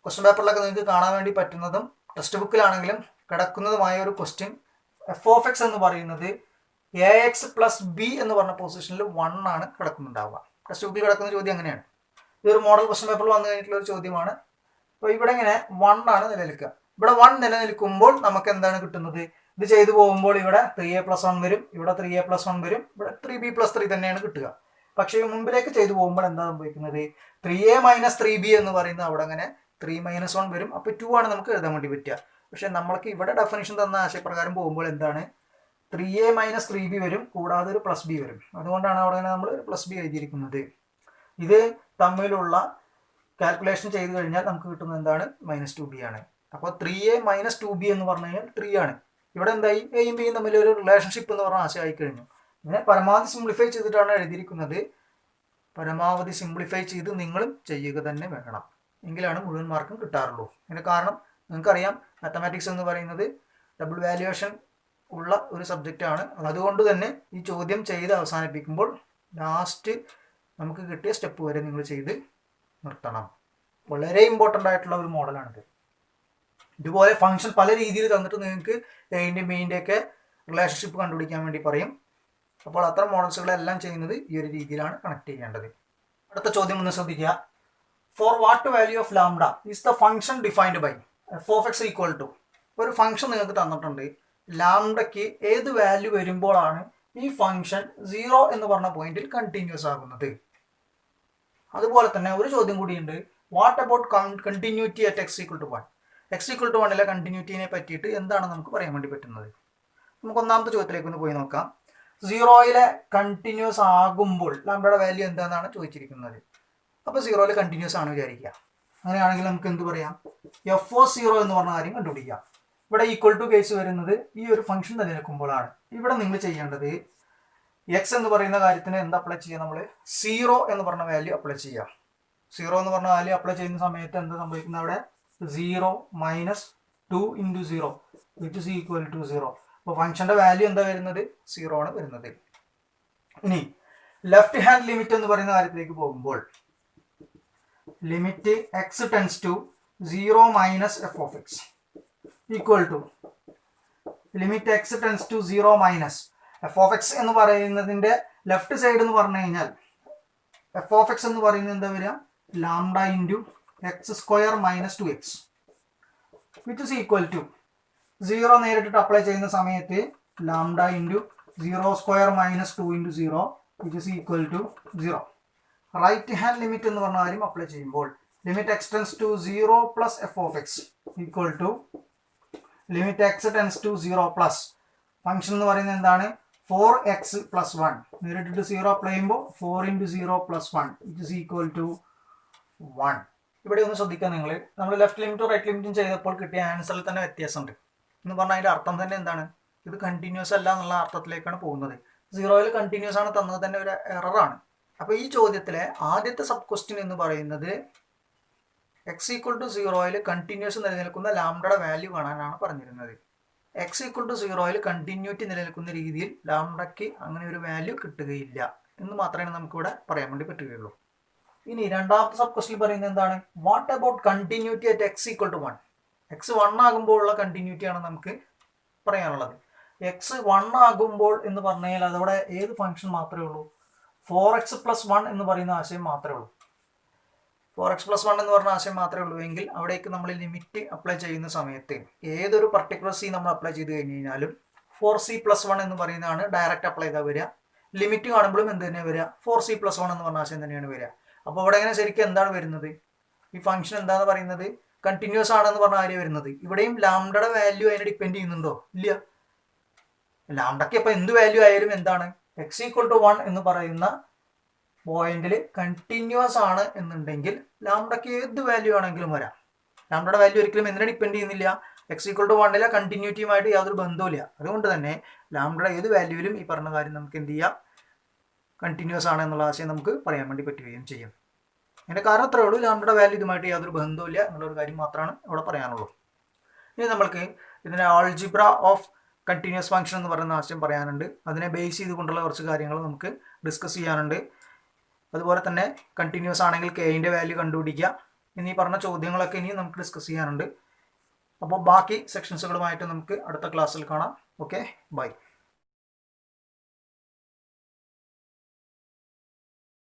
ക്വസ്റ്റ്യൻ പേപ്പറിലൊക്കെ നിങ്ങൾക്ക് കാണാൻ വേണ്ടി പറ്റുന്നതും ടെക്സ്റ്റ് ബുക്കിലാണെങ്കിലും കിടക്കുന്നതുമായ ഒരു ക്വസ്റ്റ്യൻ, എഫ് ഓഫ് എക്സ് എന്ന് പറയുന്നത് എ എക്സ് പ്ലസ് ബി എന്ന് പറഞ്ഞ പൊസിഷനിൽ 1 ആണ് കിടക്കുന്നുണ്ടാവുക. ടെക്സ്റ്റ് ബുക്കിൽ കിടക്കുന്ന ചോദ്യം അങ്ങനെയാണ്. ഇതൊരു മോഡൽ ക്വസ്റ്റ്യൻ പേപ്പറിൽ വന്നു കഴിഞ്ഞിട്ടുള്ള ഒരു ചോദ്യമാണ്. അപ്പോൾ ഇവിടെ ഇങ്ങനെ 1 ആണ് നിലനിൽക്കുക. ഇവിടെ 1 നിലനിൽക്കുമ്പോൾ നമുക്ക് എന്താണ് കിട്ടുന്നത്, ഇത് ചെയ്തു പോകുമ്പോൾ ഇവിടെ 3a പ്ലസ് 1 വരും, ഇവിടെ 3a പ്ലസ് 1 വരും, ഇവിടെ 3b പ്ലസ് 3 തന്നെയാണ് കിട്ടുക. പക്ഷേ മുമ്പിലേക്ക് ചെയ്തു പോകുമ്പോൾ എന്താ സംഭവിക്കുന്നത്, 3a മൈനസ് 3b എന്ന് പറയുന്നത് അവിടെ അങ്ങനെ 3 മൈനസ് 1 വരും. അപ്പോൾ 2 ആണ് നമുക്ക് എഴുതാൻ വേണ്ടി പറ്റുക. പക്ഷെ നമ്മൾക്ക് ഇവിടെ ഡെഫിനിഷൻ തന്ന ആശയപ്രകാരം പോകുമ്പോൾ എന്താണ്, 3a മൈനസ് 3b വരും, കൂടാതെ ഒരു പ്ലസ് ബി വരും. അതുകൊണ്ടാണ് അവിടെ നമ്മൾ പ്ലസ് ബി എഴുതിയിരിക്കുന്നത്. ഇത് തമ്മിലുള്ള കാൽക്കുലേഷൻ ചെയ്ത് കഴിഞ്ഞാൽ നമുക്ക് കിട്ടുന്നത് എന്താണ്, മൈനസ് 2b ആണ്. അപ്പോൾ 3a മൈനസ് 2b എന്ന് പറഞ്ഞു കഴിഞ്ഞാൽ 3 ആണ്. ഇവിടെ എന്തായി, എയും ബിയും തമ്മിൽ ഒരു റിലേഷൻഷിപ്പ് എന്ന് പറഞ്ഞ ആശയം ആയിക്കഴിഞ്ഞു. ഇതിനെ പരമാവധി സിംപ്ലിഫൈ ചെയ്തിട്ടാണ് എഴുതിയിരിക്കുന്നത്. പരമാവധി സിംപ്ലിഫൈ ചെയ്ത് നിങ്ങളും ചെയ്യുക തന്നെ വേണം, എങ്കിലാണ് മുഴുവൻ മാർക്കും കിട്ടാറുള്ളൂ. ഇതിന് കാരണം നിങ്ങൾക്കറിയാം, മാത്തമാറ്റിക്സ് എന്ന് പറയുന്നത് ഡബിൾ വാല്യുവേഷൻ ഉള്ള ഒരു സബ്ജക്റ്റ് ആണ്. അതുകൊണ്ട് തന്നെ ഈ ചോദ്യം ചെയ്ത് അവസാനിപ്പിക്കുമ്പോൾ ലാസ്റ്റ് നമുക്ക് കിട്ടിയ സ്റ്റെപ്പ് വരെ നിങ്ങൾ ചെയ്ത് നിർത്തണം. വളരെ ഇമ്പോർട്ടൻ്റ് ആയിട്ടുള്ള ഒരു മോഡലാണിത്. ഇതുപോലെ ഫംഗ്ഷൻ പല രീതിയിൽ തന്നിട്ട് നിങ്ങൾക്ക് എൻ്റെയും ബിൻ്റെ ഒക്കെ റിലേഷൻഷിപ്പ് കണ്ടുപിടിക്കാൻ വേണ്ടി പറയും. അപ്പോൾ അത്തരം മോഡൽസുകളെല്ലാം ചെയ്യുന്നത് ഈ ഒരു രീതിയിലാണ് കണക്ട് ചെയ്യേണ്ടത്. അടുത്ത ചോദ്യം ഒന്ന് ശ്രദ്ധിക്കുക. For what value of lambda is the function defined by f of x equal to. ഒരു ഫംഗ്ഷൻ നിങ്ങൾക്ക് തന്നിട്ടുണ്ട്, ലാംഡയ്ക്ക് ഏത് വാല്യൂ വരുമ്പോഴാണ് ഈ ഫംഗ്ഷൻ 0 എന്ന് പറഞ്ഞ പോയിന്റിൽ കണ്ടിന്യൂസ് ആകുന്നത്. അതുപോലെ തന്നെ ഒരു ചോദ്യം കൂടിയുണ്ട്, what about continuity at x equal to 1. X equal to 1 കണ്ടിന്യൂറ്റിനെ പറ്റിയിട്ട് എന്താണ് നമുക്ക് പറയാൻ വേണ്ടി പറ്റുന്നത്. നമുക്ക് ഒന്നാമത്തെ ചോദ്യത്തിലേക്ക് ഒന്ന് പോയി നോക്കാം. 0 കണ്ടിന്യൂസ് ആകുമ്പോൾ ലാംഡയുടെ വാല്യൂ എന്താണെന്നാണ് ചോദിച്ചിരിക്കുന്നത്. അപ്പോൾ 0 കണ്ടിന്യൂസ് ആണ് വിചാരിക്കുക. അങ്ങനെയാണെങ്കിൽ നമുക്ക് എന്ത് പറയാം, എഫ് ഓ 0 എന്ന് പറഞ്ഞ കാര്യം കണ്ടുപിടിക്കാം. ഇവിടെ ഈക്വൽ ടു കേസ് വരുന്നത് ഈ ഒരു ഫംഗ്ഷൻ നിലനിൽക്കുമ്പോഴാണ്. ഇവിടെ നിങ്ങൾ ചെയ്യേണ്ടത് എക്സ് എന്ന് പറയുന്ന കാര്യത്തിന് എന്താ അപ്ലൈ ചെയ്യുക, നമ്മൾ 0 എന്ന് പറഞ്ഞ വാല്യൂ അപ്ലൈ ചെയ്യുക. 0 എന്ന് പറഞ്ഞ വാല്യൂ അപ്ലൈ ചെയ്യുന്ന സമയത്ത് എന്താ സംഭവിക്കുന്നത്, അവിടെ 0 minus 2 into 0 which is equal to 0. അപ്പോൾ ഫംഗ്ഷൻ്റെ വാല്യൂ എന്താ വരുന്നത്, 0 ആണ് വരുന്നത്. ഇനി ലെഫ്റ്റ് ഹാൻഡ് ലിമിറ്റ് എന്ന് പറയുന്ന കാര്യത്തിലേക്ക് പോകുമ്പോൾ limit x tends to 0 minus f of x equal to limit x tends to 0 minus f of x എന്ന് പറയുന്നതിൻ്റെ ലെഫ്റ്റ് സൈഡ് എന്ന് പറഞ്ഞു കഴിഞ്ഞാൽ എഫ് ഓഫ് എക്സ് എന്ന് പറയുന്നത് എന്താ വരിക, lambda into x square minus 2x which is equal to 0 നേരിട്ടിട്ട് അപ്ലൈ ചെയ്യുന്ന സമയത്ത് lambda into 0 square minus 2 into 0 which is equal to 0. Right hand limit എന്ന് പറഞ്ഞ കാര്യം അപ്ലൈ ചെയ്യുമ്പോൾ limit x tends to 0 plus f of x equal to limit x tends to 0 plus function എന്ന് പറയുന്നത് എന്താണ്, 4x പ്ലസ് 1 നേരിട്ടിട്ട് 0 അപ്ലൈ ചെയ്യുമ്പോൾ 4 into 0 plus 1 which is equal to 1. ഇവിടെ ഒന്ന് ശ്രദ്ധിക്കുക, നമ്മൾ ലെഫ്റ്റ് ലിമിറ്റും റൈറ്റ് ലിമിറ്റും ചെയ്തപ്പോൾ കിട്ടിയ ആൻസറിൽ തന്നെ വ്യത്യാസമുണ്ട്. എന്ന് പറഞ്ഞാൽ അതിൻ്റെ അർത്ഥം തന്നെ എന്താണ്? ഇത് കണ്ടിന്യൂസ് അല്ല എന്നുള്ള അർത്ഥത്തിലേക്കാണ് പോകുന്നത്. 0യിൽ കണ്ടിന്യൂസ് ആണ് തന്നത് തന്നെ ഒരു എററാണ്. അപ്പോൾ ഈ ചോദ്യത്തിലെ ആദ്യത്തെ സബ് ക്വസ്റ്റ്യൻ എന്ന് പറയുന്നത് x ഈക്വൽ ടു 0യിൽ കണ്ടിന്യൂസ് നിലനിൽക്കുന്ന ലാംഡയുടെ വാല്യൂ കാണാനാണ് പറഞ്ഞിരുന്നത്. x ഈക്വൽ ടു 0യിൽ കണ്ടിന്യൂറ്റി നിലനിൽക്കുന്ന രീതിയിൽ ലാംഡയ്ക്ക് അങ്ങനെ ഒരു വാല്യൂ കിട്ടുകയില്ല എന്ന് മാത്രമേ നമുക്കിവിടെ പറയാൻ വേണ്ടി പറ്റുകയുള്ളൂ. ഇനി രണ്ടാമത്തെ സബ് ക്വസ്റ്റ്യൻ പറയുന്നത് എന്താണ്? What about continuity at x equal to 1? x 1 ആകുമ്പോൾ ഉള്ള കണ്ടിന്യൂറ്റിയാണ് നമുക്ക് പറയാനുള്ളത്. x 1 ആകുമ്പോൾ എന്ന് പറഞ്ഞാൽ അതവിടെ ഏത് ഫംഗ്ഷൻ മാത്രമേ ഉള്ളൂ? 4x + 1 എന്ന് പറയുന്ന ആശയം മാത്രമേ ഉള്ളൂ. 4x + 1 എന്ന് പറഞ്ഞ ആശയം മാത്രമേ ഉള്ളൂ എങ്കിൽ അവിടേക്ക് നമ്മൾ ലിമിറ്റ് അപ്ലൈ ചെയ്യുന്ന സമയത്ത് ഏതൊരു പർട്ടിക്കുലർ c നമ്മൾ അപ്ലൈ ചെയ്ത് കഴിഞ്ഞ് കഴിഞ്ഞാലും 4c + 1 എന്ന് പറയുന്നതാണ് ഡയറക്റ്റ് അപ്ലൈ ചെയ്താൽ വരിക. ലിമിറ്റ് കാണുമ്പോഴും എന്ത് തന്നെയാണ് വരിക? 4c + 1 എന്ന് പറഞ്ഞ ആശയം തന്നെയാണ് വരിക. അപ്പോൾ അവിടെ എങ്ങനെ ശരിക്കും എന്താണ് വരുന്നത്? ഈ ഫംഗ്ഷൻ എന്താണെന്ന് പറയുന്നത് കണ്ടിന്യൂസ് ആണെന്ന് പറഞ്ഞ കാര്യം വരുന്നത്. ഇവിടെയും ലാംഡയുടെ വാല്യൂ അതിനെ ഡിപ്പെൻഡ് ചെയ്യുന്നുണ്ടോ? ഇല്ല. ലാംഡയ്ക്ക് ഇപ്പോൾ എന്ത് വാല്യൂ ആയാലും എന്താണ്? x ഈക്വൽ ടു 1 എന്ന് പറയുന്ന പോയിന്റിൽ കണ്ടിന്യൂസ് ആണ് എന്നുണ്ടെങ്കിൽ ലാംഡയ്ക്ക് ഏത് വാല്യൂ ആണെങ്കിലും വരാം. ലാംഡയുടെ വാല്യൂ ഒരിക്കലും എന്തിനെ ഡിപ്പെൻഡ് ചെയ്യുന്നില്ല? x ഈക്വൽ ടു 1ലെ കണ്ടിന്യൂറ്റിയുമായിട്ട് യാതൊരു ബന്ധവുമില്ല. അതുകൊണ്ട് തന്നെ ലാംഡയുടെ ഏത് വാല്യൂവിലും ഈ പറഞ്ഞ കാര്യം നമുക്ക് എന്ത് ചെയ്യാം? കണ്ടിന്യൂസ് ആണ് എന്നുള്ള ആശയം നമുക്ക് പറയാൻ വേണ്ടി പറ്റുകയും ചെയ്യും. അതിൻ്റെ കാരണം അത്രയേ ഉള്ളൂ, ലാംഡയുടെ വാല്യൂ ഇതുമായിട്ട് യാതൊരു ബന്ധവുമില്ല എന്നുള്ളൊരു കാര്യം മാത്രമാണ് ഇവിടെ പറയാനുള്ളൂ. ഇനി നമ്മൾക്ക് ഇതിൻ്റെ ആൾജിബ്ര ഓഫ് കണ്ടിന്യൂസ് ഫംഗ്ഷൻ എന്ന് പറയുന്ന ആശയം പറയാനുണ്ട്. അതിനെ ബേസ് ചെയ്തുകൊണ്ടുള്ള കുറച്ച് കാര്യങ്ങൾ നമുക്ക് ഡിസ്കസ് ചെയ്യാനുണ്ട്. അതുപോലെ തന്നെ കണ്ടിന്യൂസ് ആണെങ്കിൽ കെയിൻ്റെ വാല്യൂ കണ്ടുപിടിക്കുക എന്നീ പറഞ്ഞ ചോദ്യങ്ങളൊക്കെ ഇനിയും നമുക്ക് ഡിസ്കസ് ചെയ്യാനുണ്ട്. അപ്പോൾ ബാക്കി സെക്ഷൻസുകളുമായിട്ട് നമുക്ക് അടുത്ത ക്ലാസ്സിൽ കാണാം. Okay, by.